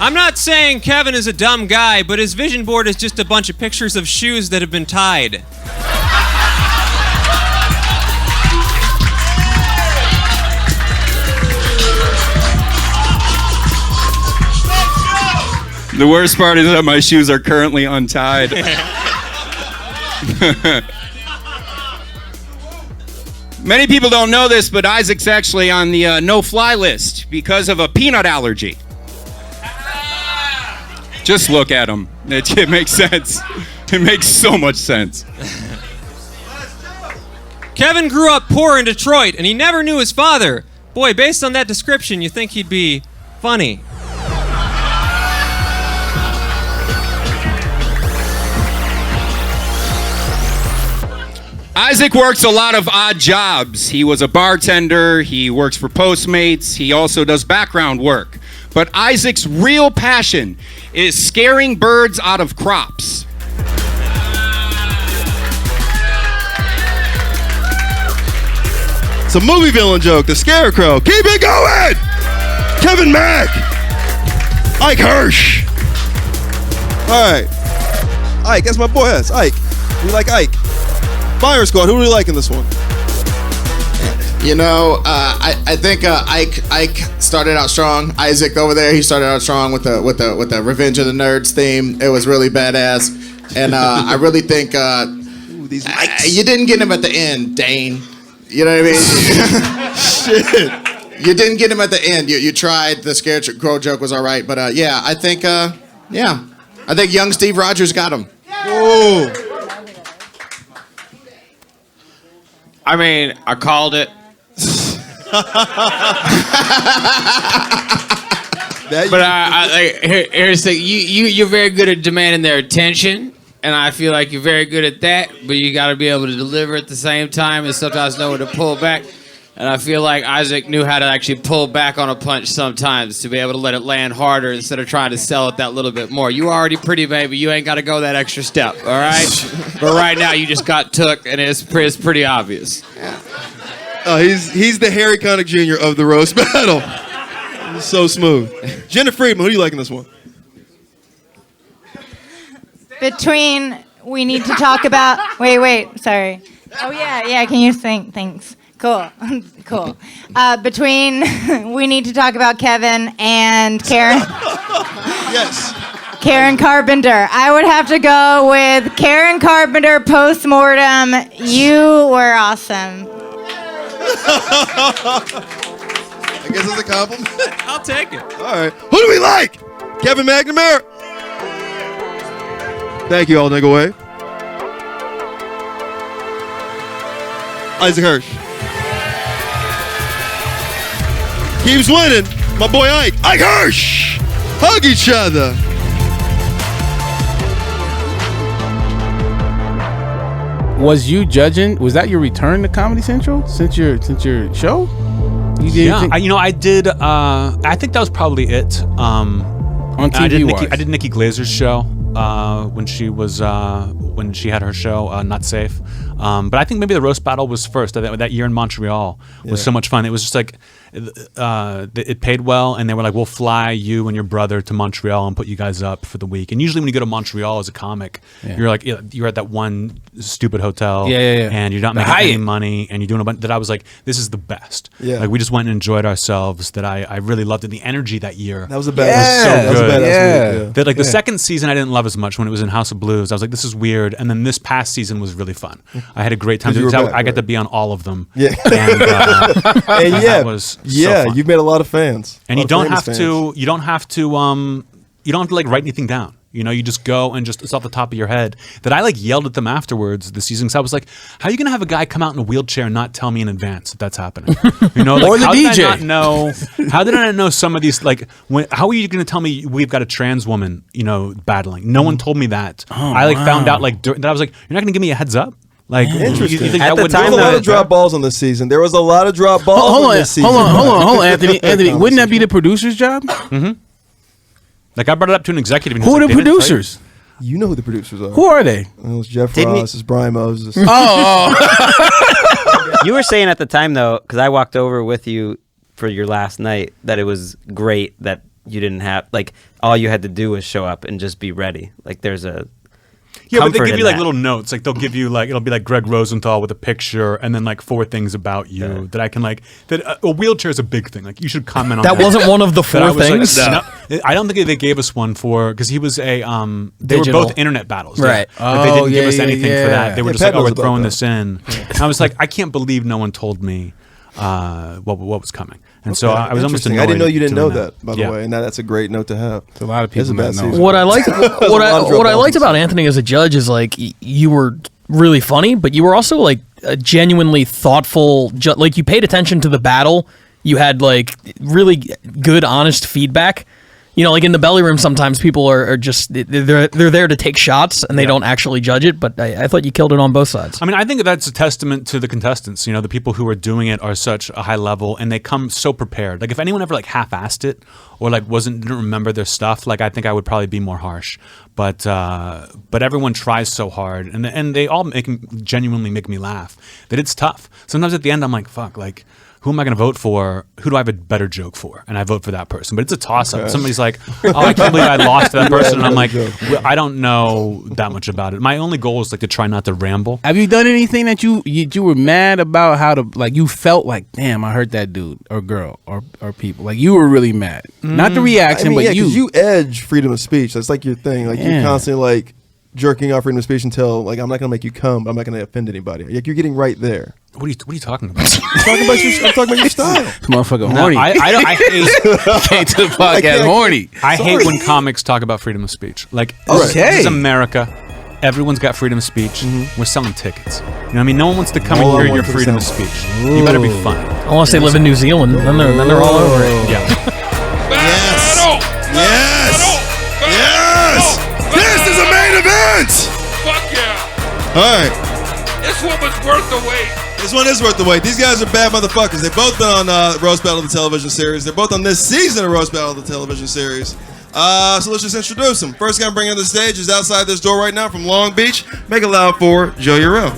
S5: I'm not saying Kevin is a dumb guy, but his vision board is just a bunch of pictures of shoes that have been tied.
S11: The worst part is that my shoes are currently untied. Many people don't know this, but Isaac's actually on the no-fly list because of a peanut allergy. Just look at him. It makes sense. It makes so much sense.
S5: Kevin grew up poor in Detroit, and he never knew his father. Boy, based on that description, you think he'd be funny.
S11: Isaac works a lot of odd jobs. He was a bartender, he works for Postmates, he also does background work. But Isaac's real passion is scaring birds out of crops.
S16: It's a movie villain joke, the Scarecrow. Keep it going! Kevin Mack! Ike Hirsch! Alright. Ike, that's my boy. That's Ike. We like Ike. Fire Squad, who do we like in this one?
S10: You know, I think Ike started out strong. Isaac over there, he started out strong with the Revenge of the Nerds theme. It was really badass, and I really think you didn't get him at the end, Dane. You know what I mean? Shit. You didn't get him at the end. You tried. The Scarecrow joke was all right, but I think young Steve Rogers got him.
S16: Whoa.
S10: I mean, I called it. But here's the thing. You're very good at demanding their attention, and I feel like you're very good at that, but you got to be able to deliver at the same time and sometimes know when to pull back. And I feel like Isaac knew how to actually pull back on a punch sometimes to be able to let it land harder instead of trying to sell it that little bit more. You already pretty, baby. You ain't got to go that extra step, all right? But right now, you just got took, and it's pretty obvious.
S16: He's the Harry Connick Jr. of the roast battle. He's so smooth. Jenna Friedman, who do you like in this one?
S12: Between we need to talk about... Wait, sorry. Oh, yeah, can you think? Thanks. Cool. Between we need to talk about Kevin and Karen.
S16: Yes.
S12: Karen Carpenter. I would have to go with Karen Carpenter post-mortem. You were awesome.
S16: I guess it's a compliment.
S5: I'll take it.
S16: All right. Who do we like? Kevin McNamara. Thank you, all nigga way. Isaac Hirsch. Keeps winning. My boy Ike. Ike Hirsch. Hug each other.
S4: Was you judging? Was that your return to Comedy Central since your show? You did
S8: Yeah, I did. I think that was probably it.
S4: On
S8: I did
S4: TV
S8: I did Nikki Glazer's show when she had her show Not Safe. But I think maybe the roast battle was first. That year in Montreal was so much fun. It was just like it paid well, and they were like, "We'll fly you and your brother to Montreal and put you guys up for the week." And usually, when you go to Montreal as a comic, you're like, you're at that one stupid hotel, and you're not making any money, and you're doing a bunch. That I was like, this is the best.
S16: Yeah.
S8: Like we just went and enjoyed ourselves. That I really loved it. The energy that year.
S16: That was a bad.
S8: Was so good.
S16: Yeah.
S8: That like the second season I didn't love as much when it was in House of Blues. I was like, this is weird. And then this past season was really fun. I had a great time. I got to be on all of them.
S16: Yeah.
S8: And,
S16: and
S8: that was so fun.
S16: You've made a lot of fans.
S8: And you don't have to like write anything down. You just go and it's off the top of your head. That I like yelled at them afterwards the season. So I was like, how are you gonna have a guy come out in a wheelchair and not tell me in advance that that's happening? Like,
S4: or the
S8: how
S4: DJ.
S8: Did I not know? How did I not know some of these? Like, how are you gonna tell me we've got a trans woman, battling? No one told me that. I found out that I was like, you're not gonna give me a heads up. Like,
S16: interesting.
S8: You think
S16: At
S8: that would
S16: there was a lot of drop balls on this season. There was a lot of drop balls on this season.
S4: Hold on, Anthony. Anthony, wouldn't that be the producer's job?
S8: Mm-hmm. Like I brought it up to an executive. And
S4: Who are
S8: like,
S4: the producers?
S16: You know who the producers are.
S4: Who are they?
S16: It's Jeff Ross. It's Brian Moses.
S7: You were saying at the time, though, because I walked over with you for your last night, that it was great that you didn't have, like, all you had to do was show up and just be ready. Like, there's a
S8: but they give you like
S7: that.
S8: little notes. Like they'll give you like it'll be like Gregg Rosenthal with a picture and then like 4 things about you that I can like. That a wheelchair is a big thing. Like you should comment on that.
S1: That wasn't one of the 4 things.
S8: No, I don't think they gave us one for because he was a they
S1: Digital.
S8: were both internet battles,
S1: right?
S8: But they didn't give us anything for that. They were just like,
S16: Pat
S8: oh,
S16: knows
S8: we're throwing
S16: about
S8: this in. And I was like, I can't believe no one told me what was coming. And so I was almost
S16: Interesting.
S8: annoyed.
S16: I didn't know you didn't know
S8: doing
S16: that, by the way, and that's a great note to have.
S4: A lot of people
S16: not
S4: know.
S1: What I liked, what I liked about Anthony as a judge is like you were really funny, but you were also like a genuinely thoughtful. Like you paid attention to the battle. You had like really good, honest feedback. Like in the belly room, sometimes people are just they're there to take shots and they don't actually judge it. But I thought you killed it on both sides.
S8: I mean, I think that's a testament to the contestants. The people who are doing it are such a high level and they come so prepared. Like if anyone ever like half-assed it or like didn't remember their stuff, like I think I would probably be more harsh. But everyone tries so hard and they all genuinely make me laugh. That it's tough. Sometimes at the end I'm like, fuck, like. Who am I going to vote for? Who do I have a better joke for? And I vote for that person. But it's a toss-up. Okay. Somebody's like, oh, I can't believe I lost to that person. And I'm like, well, I don't know that much about it. My only goal is like to try not to ramble.
S4: Have you done anything that you were mad about how to, like you felt like, damn, I hurt that dude or girl or people. Like you were really mad. Not the reaction, but you.
S16: Because you edge freedom of speech. That's like your thing. Like you're constantly like jerking off freedom of speech until like I'm not going to make you come. I'm not going to offend anybody. Like you're getting right there.
S8: What are you talking about?
S16: I'm talking about your style.
S4: Motherfucker horny.
S8: I hate
S4: came to the podcast horny.
S8: I hate when comics talk about freedom of speech. Like this is America. Everyone's got freedom of speech. We're selling tickets. You know what I mean? No one wants to come and hear your freedom of speech. You better be funny.
S1: Unless they live in New Zealand, then they're all over it.
S8: Yeah.
S16: Yes. This is a main event.
S22: Fuck yeah.
S16: All right.
S22: This one was worth the wait.
S16: This one is worth the wait. These guys are bad motherfuckers. They've both been on Roast Battle of the Television Series. They're both on this season of Roast Battle of the Television Series. So let's just introduce them. First guy I'm bringing to the stage is outside this door right now from Long Beach. Make it loud for Joe Urell.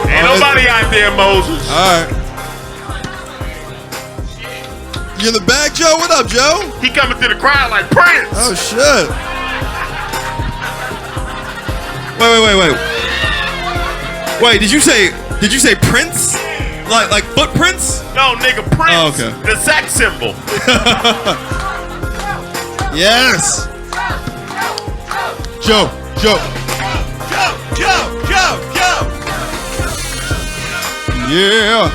S13: Ain't nobody out there, Moses.
S16: All right. You in the back, Joe? What up, Joe?
S13: He coming through the crowd like Prince.
S16: Oh, shit. Wait, did you say Prince? Like footprints?
S13: No, nigga, Prince.
S16: Oh, okay.
S13: The sex symbol.
S16: Yes. Joe. Yeah.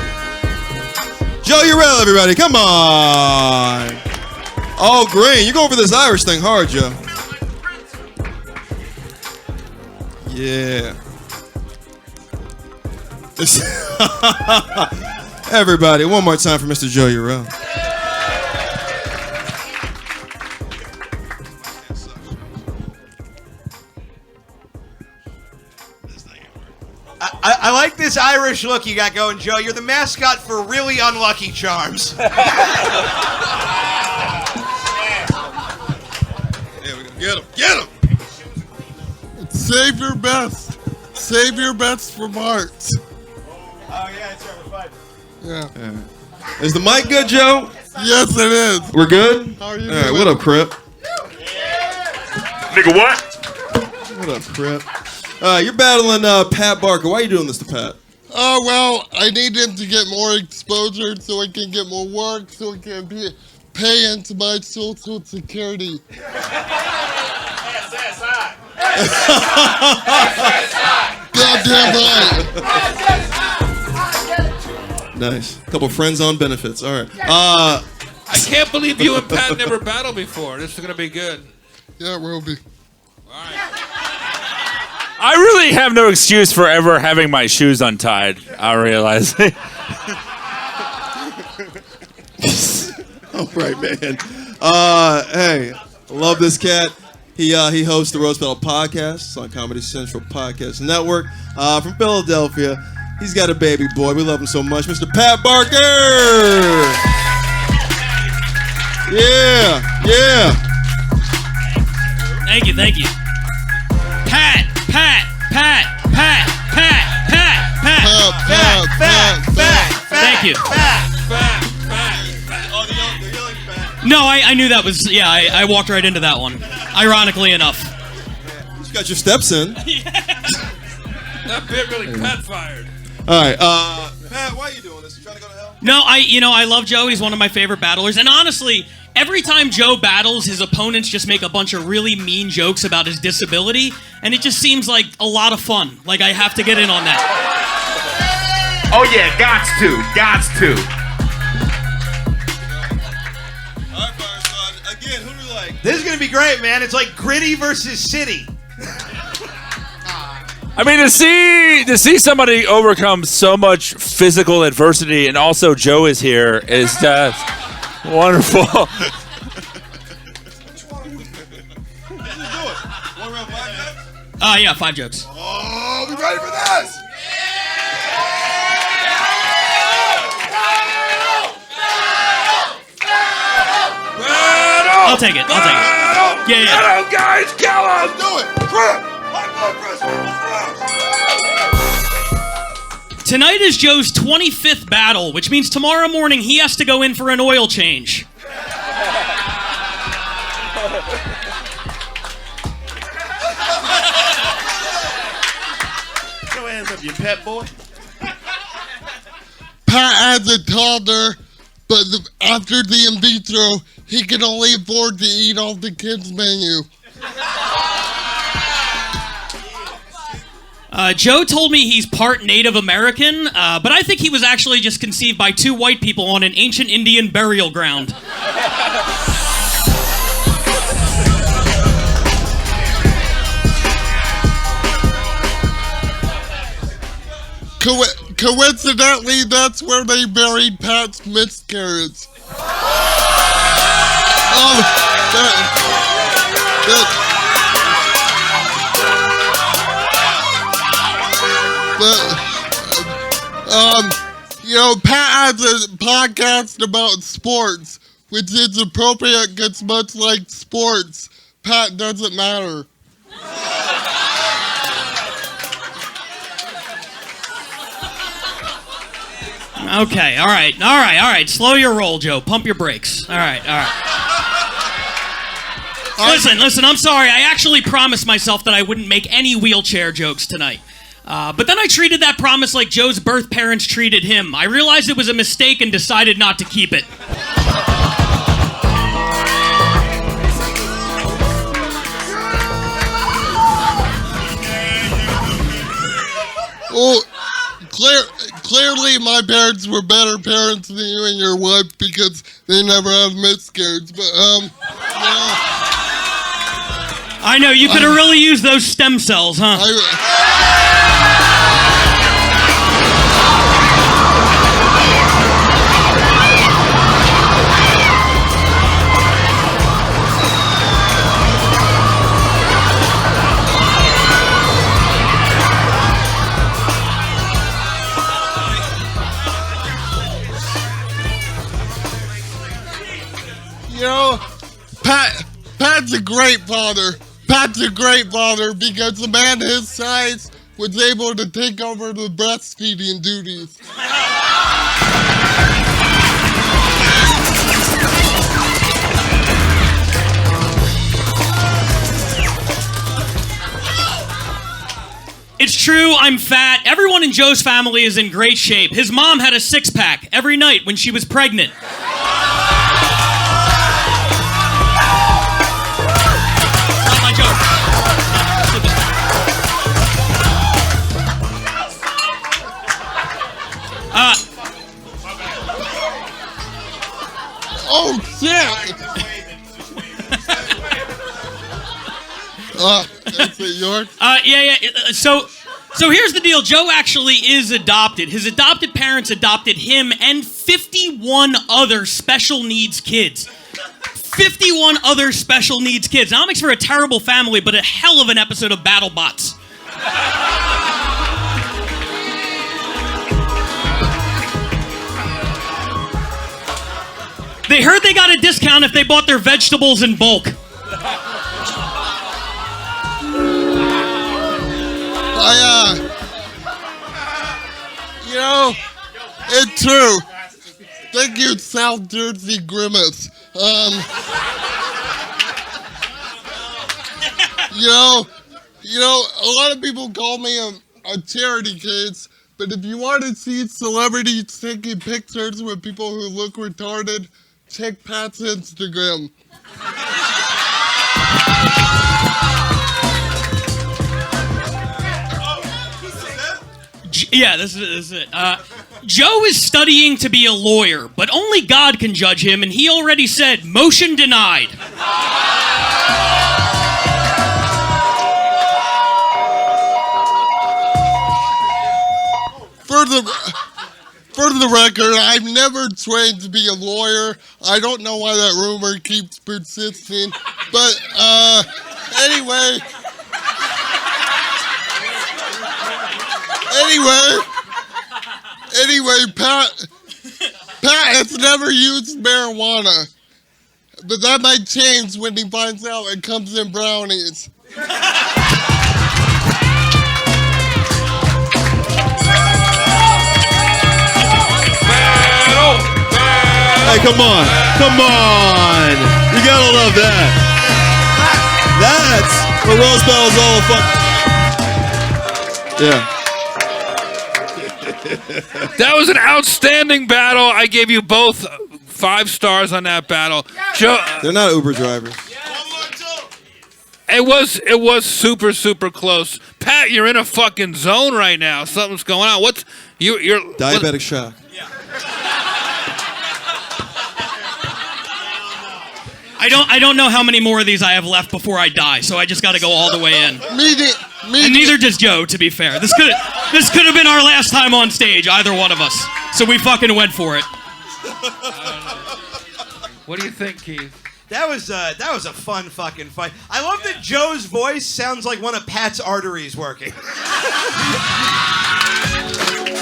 S16: Joe Urell, everybody, come on. Oh, Green, you going for this Irish thing hard, Joe. Yeah. Everybody, one more time for Mr. Joe Urell.
S9: I like this Irish look you got going, Joe. You're the mascot for Really Unlucky Charms.
S16: There we go. Get him.
S14: Save your best. Save your best for March.
S9: Oh, yeah, it's JRVP.
S14: Yeah.
S16: Is the mic good, Joe?
S14: Yes, it is.
S16: We're good?
S14: How are you
S16: All right,
S14: doing?
S16: what up, Crip?
S13: Nigga, what?
S16: What up, Crip? You're battling Pat Barker. Why are you doing this to Pat?
S14: Oh, well, I need him to get more exposure so I can get more work, so I can pay into my social security. Goddamn right.
S16: Nice. Couple friends on benefits. All right.
S22: I can't believe you and Pat never battled before. This is gonna be good.
S14: Yeah, it will be.
S23: I really have no excuse for ever having my shoes untied. I realize.
S16: All right, man. Hey, love this cat. He hosts the Roast Battle podcast. It's on Comedy Central Podcast Network. From Philadelphia. He's got a baby boy. We love him so much. Mr. Pat Barker. Yeah.
S1: Thank you. Pat. Thank you. No, I knew that was, I walked right into that one. Ironically enough.
S16: You got your steps in.
S22: That bit really backfired.
S16: All right, Pat, why are you doing this? You trying to go to hell?
S1: No, I love Joe. He's one of my favorite battlers. And honestly, every time Joe battles, his opponents just make a bunch of really mean jokes about his disability. And it just seems like a lot of fun. Like, I have to get in on that.
S13: Oh yeah, gots to.
S16: Again, who do you like?
S9: This is gonna be great, man. It's like Gritty versus City.
S23: I mean, to see somebody overcome so much physical adversity, and also Joe is here, is just wonderful.
S1: Yeah, 5 jokes.
S16: Oh, we ready for this?
S1: I'll take it. Yeah.
S13: Get him, guys, kill him!
S16: Do it! Crip! High blood pressure!
S1: Tonight is Joe's 25th battle, which means tomorrow morning he has to go in for an oil change.
S9: Show hands up, you pet boy.
S14: Pat has a toddler, but after the in vitro, he can only afford to eat off the kids' menu.
S1: Joe told me he's part Native American, but I think he was actually just conceived by 2 white people on an ancient Indian burial ground.
S14: Coincidentally, that's where they buried Pat's miscarriage. Pat has a podcast about sports, which is appropriate because much like sports, Pat doesn't matter.
S1: Okay, all right. Slow your roll, Joe. Pump your brakes. All right. Listen, I'm sorry. I actually promised myself that I wouldn't make any wheelchair jokes tonight. But then I treated that promise like Joe's birth parents treated him. I realized it was a mistake and decided not to keep it.
S14: Well, clearly my parents were better parents than you and your wife because they never had miscarriages. But
S1: I know, you could have really used those stem cells, huh?
S14: know, Pat's a great father. Pat's a great father because a man his size was able to take over the breastfeeding duties.
S1: It's true, I'm fat. Everyone in Joe's family is in great shape. His mom had a six-pack every night when she was pregnant. Not my joke.
S14: Oh, shit! That's it, yours?
S1: Yeah. So here's the deal. Joe actually is adopted. His adopted parents adopted him and 51 other special needs kids. 51 other special needs kids. Now, that makes for a terrible family, but a hell of an episode of BattleBots. They heard they got a discount if they bought their vegetables in bulk.
S14: You know, it's true. Thank you, South Jersey Grimace. You know, a lot of people call me a charity case, but if you want to see celebrities taking pictures with people who look retarded, check Pat's Instagram.
S1: Yeah, this is it. Joe is studying to be a lawyer, but only God can judge him, and he already said, motion denied.
S14: For the record, I've never trained to be a lawyer. I don't know why that rumor keeps persisting, but anyway, Pat has never used marijuana, but that might change when he finds out it comes in brownies.
S16: Hey, come on. You gotta love that. That's what Rose Battle's all fun. Yeah.
S23: That was an outstanding battle. I gave you both 5 stars on that battle. Joe,
S16: They're not Uber drivers.
S23: it was super close. Pat, you're in a fucking zone right now. Something's going on. What's you're
S16: Diabetic shock.
S1: I don't know how many more of these I have left before I die, so I just got to go all the way in.
S14: Me
S1: and neither does Joe, to be fair. This could have been our last time on stage, either one of us. So we fucking went for it.
S23: What do you think, Keith?
S9: That was a fun fucking fight. I love that Joe's voice sounds like one of Pat's arteries working.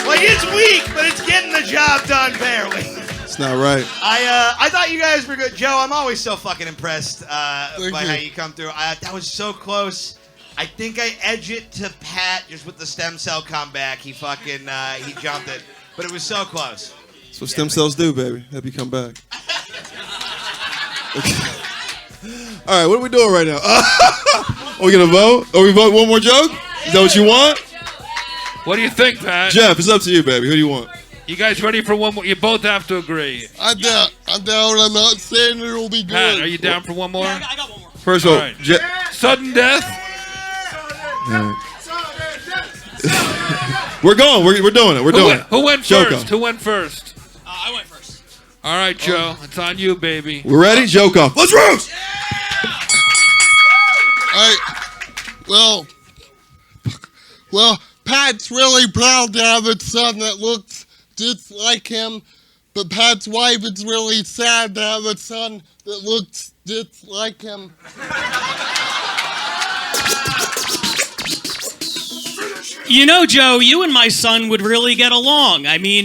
S9: Like, it's weak, but it's getting the job done barely.
S16: It's not right.
S9: I thought you guys were good. Joe, I'm always so fucking impressed by how you come through. That was so close. I think I edge it to Pat just with the stem cell comeback. He fucking he jumped it, but it was so close.
S16: That's what stem cells do, baby. Help you come back. All right, what are we doing right now? Are we gonna vote? Are we voting one more joke? Is that what you want?
S23: What do you think, Pat?
S16: Jeff, it's up to you, baby. Who do you want?
S23: You guys ready for one more? You both have to agree.
S14: I'm down. I'm not saying it will be good.
S23: Pat, are you down for one more?
S1: Yeah, I got one more.
S16: First of all,
S23: right. Sudden death.
S16: We're going. We're doing it. We're doing it.
S23: Who went
S16: Joke
S23: first?
S16: off.
S23: Who went first?
S1: I went first.
S23: All right, Joe. It's on you, baby.
S16: We're ready? Joke off. Let's roast!
S14: Well, Pat's really proud to have a son that looks just like him, but Pat's wife is really sad to have a son that looks just like him.
S6: You know, Joe, you and my son would really get along. I mean,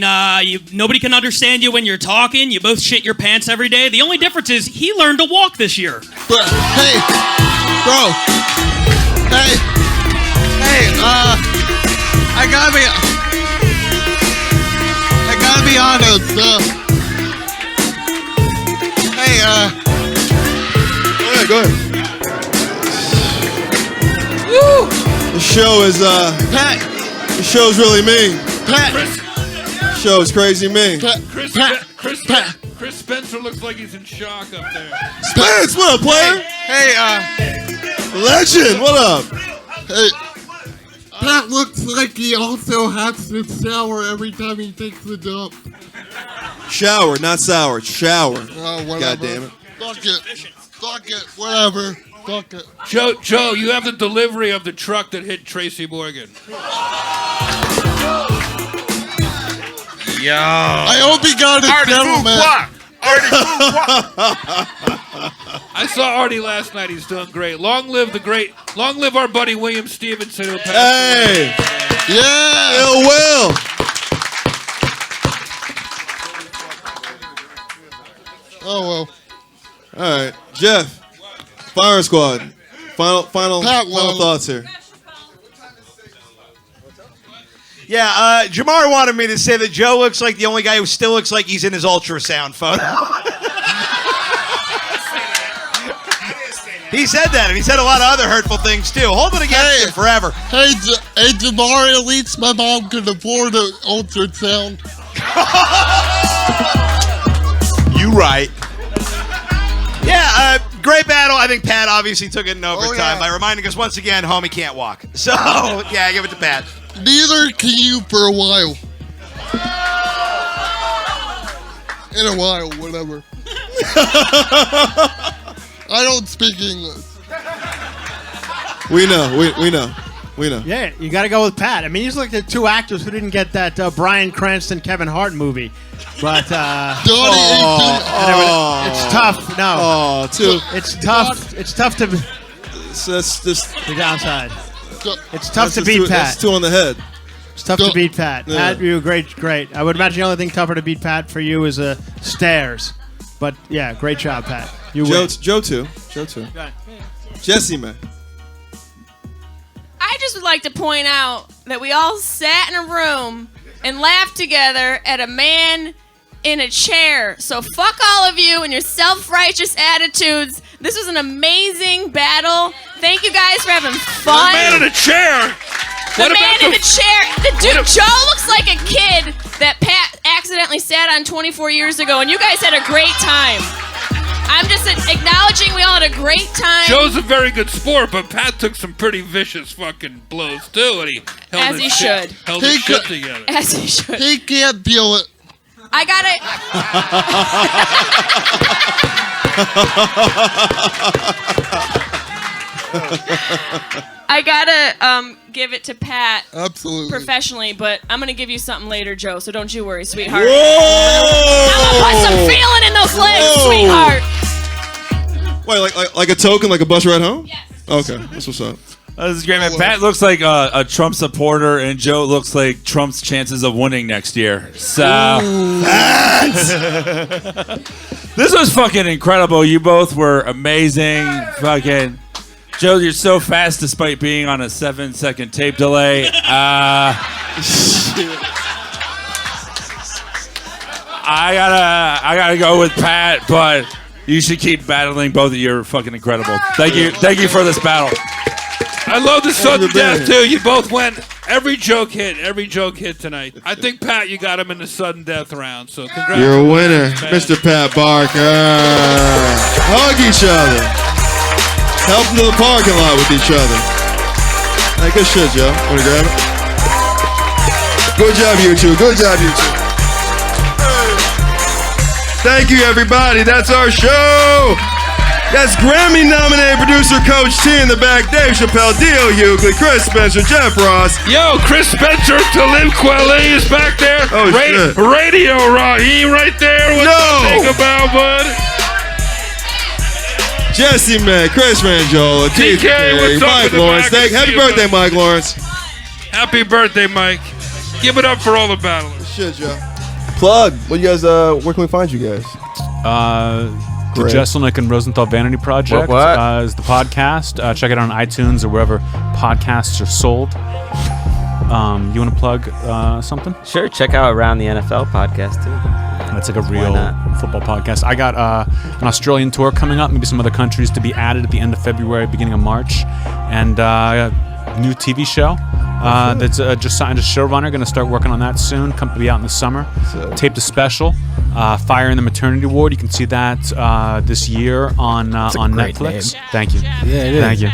S6: nobody can understand you when you're talking. You both shit your pants every day. The only difference is he learned to walk this year.
S14: But, hey, bro. Hey, I gotta be honest.
S16: Go ahead. Woo! The show is
S14: Pat.
S16: The show's really mean.
S14: Pat.
S16: The show is crazy mean.
S22: Chris Spencer looks like he's in shock up there.
S16: Spence, what up, player?
S14: Hey,
S16: Legend, what up?
S14: Hey, Pat looks like he also has to shower every time he takes a dump.
S16: Shower, not sour. Shower.
S14: Whatever.
S16: God damn it.
S14: Fuck it. Whatever. Fuck it.
S22: Joe, you have the delivery of the truck that hit Tracy Morgan.
S14: Yo. I hope he got his settlement.
S22: I saw Artie last night. He's doing great. Long live our buddy William Stevenson who passed away.
S14: Yeah.
S16: Ill Will.
S14: Oh well.
S16: All right, Jeff. Fire Squad. Final thoughts here.
S9: Yeah, Jamar wanted me to say that Joe looks like the only guy who still looks like he's in his ultrasound photo. He said that, and he said a lot of other hurtful things too. Hold it against him forever.
S14: Hey, Jamar, at least my mom could afford an ultrasound.
S9: You right. Yeah, great battle. I think Pat obviously took it in overtime by reminding us once again, homie can't walk. So, yeah, I give it to Pat.
S14: Neither can you for a while. In a while, whatever. I don't speak English.
S16: We know.
S15: Yeah, you got to go with Pat. I mean, he's like the two actors who didn't get that Bryan Cranston, Kevin Hart movie. But it's tough. No, it's tough. It's tough to.
S16: That's just
S15: the downside. It's tough to beat Pat.
S16: That's two on the head.
S15: It's tough to beat Pat.
S16: Yeah.
S15: Pat, you were great. I would imagine the only thing tougher to beat Pat for you is stairs. But yeah, great job, Pat. You win.
S16: Joe too. Jesse, man.
S21: I just would like to point out that we all sat in a room and laughed together at a man in a chair. So fuck all of you and your self-righteous attitudes. This was an amazing battle. Thank you guys for having fun.
S22: The man in a chair.
S21: The man in the chair. The dude, Joe looks like a kid that Pat accidentally sat on 24 years ago, and you guys had a great time. I'm just acknowledging we all had a great time.
S22: Joe's a very good sport, but Pat took some pretty vicious fucking blows too, and he held his shit together.
S21: As he should.
S14: He can't deal it.
S21: I gotta give it to Pat.
S14: Absolutely.
S21: Professionally, but I'm gonna give you something later, Joe, so don't you worry, sweetheart.
S16: Whoa!
S21: I'm gonna put some feeling in those legs, sweetheart.
S16: Wait, like a token, like a bus ride home? Yes. Okay, that's what's up.
S23: This is great, man. Pat looks like a Trump supporter, and Joe looks like Trump's chances of winning next year. So, this was fucking incredible. You both were amazing. Fucking Joe, you're so fast despite being on a 7-second tape delay. I gotta go with Pat, but you should keep battling. Both of you are fucking incredible. Thank you for this battle.
S22: I love the sudden death too. You both went. Every joke hit tonight. I think Pat, you got him in the sudden death round. So congrats.
S16: You're a winner, Mr. Pat Barker. Hug each other. Help into the parking lot with each other. Hey, good shit, Joe. Wanna grab it? Good job, you two. Good job, you two. Thank you, everybody. That's our show. That's Grammy-nominated producer Coach T in the back, Dave Chappelle, Dio Hughley, Chris Spencer, Jeff Ross.
S22: Yo, Chris Spencer, Talib Kweli is back there.
S16: Oh, shit.
S22: Radio Raheem right there. What you think about, bud?
S16: Jesse, man, Chris Rangiola, Keith
S22: TK,
S16: Perry,
S22: what's up
S16: Mike
S22: in the
S16: Lawrence.
S22: back?
S16: Happy birthday, Mike Lawrence.
S22: Happy birthday, Mike. Give it up for all the battlers.
S16: Shit, Joe. Plug. What you guys? Where can we find you guys?
S8: The Jeselnik and Rosenthal Vanity Project
S7: What?
S8: Is the podcast. Check it out on iTunes or wherever podcasts are sold. You want to plug something?
S7: Sure. Check out Around the NFL podcast too.
S8: That's like a real football podcast. I got an Australian tour coming up, maybe some other countries to be added at the end of February, beginning of March, and a new TV show that's just signed a showrunner. Going to start working on that soon. Come to be out in the summer. Taped a special, Fire in the Maternity Ward. You can see that this year on Netflix.
S4: Name.
S8: Thank you.
S4: Yeah, it is.
S8: Thank you.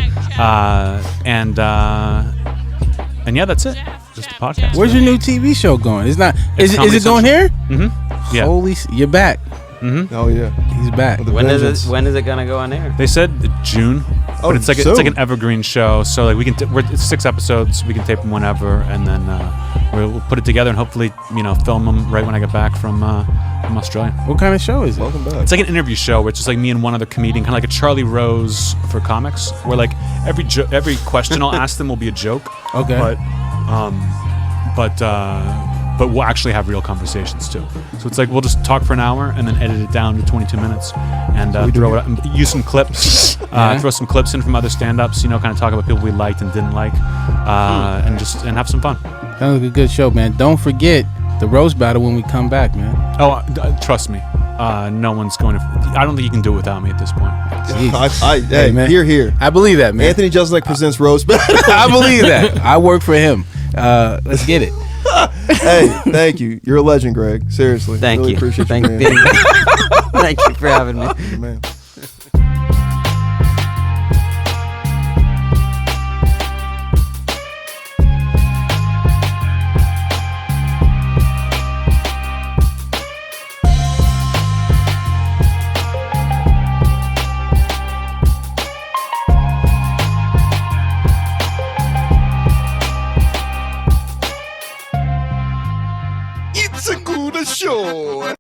S8: And yeah, that's it. Just the podcast.
S4: Where's your new TV show going? It's not. Is
S8: Comedy
S4: it going here?
S8: Mm-hmm. Yeah.
S4: Holy, you're back.
S8: Mm-hmm.
S16: Oh yeah,
S4: he's back.
S7: When is it gonna go on air?
S8: They said June, but it's like an evergreen show. So like we can it's 6 episodes. We can tape them whenever, and then we'll put it together and hopefully film them right when I get back from Australia.
S4: What kind of show is it?
S16: Welcome back.
S8: It's like an interview show where it's just like me and one other comedian, kind of like a Charlie Rose for comics, where like every question I'll ask them will be a joke.
S4: Okay.
S8: But we'll actually have real conversations too. So it's like we'll just talk for an hour and then edit it down to 22 minutes and throw it up, and use some clips, throw some clips in from other stand-ups, kind of talk about people we liked and didn't like, and have some fun.
S4: Sounds like a good show, man. Don't forget the roast battle when we come back, man.
S8: Oh, trust me, no one's going to. I don't think you can do it without me at this point.
S16: Hey, man. Here.
S4: I believe that, man.
S16: Anthony Jeselnik presents roast battle.
S4: I believe that. I work for him. Let's get it.
S16: Hey, thank you. You're a legend, Greg. Seriously.
S7: Thank
S16: really
S7: you.
S16: Appreciate
S7: Thank
S16: you.
S7: Thank you for having me.
S16: Man.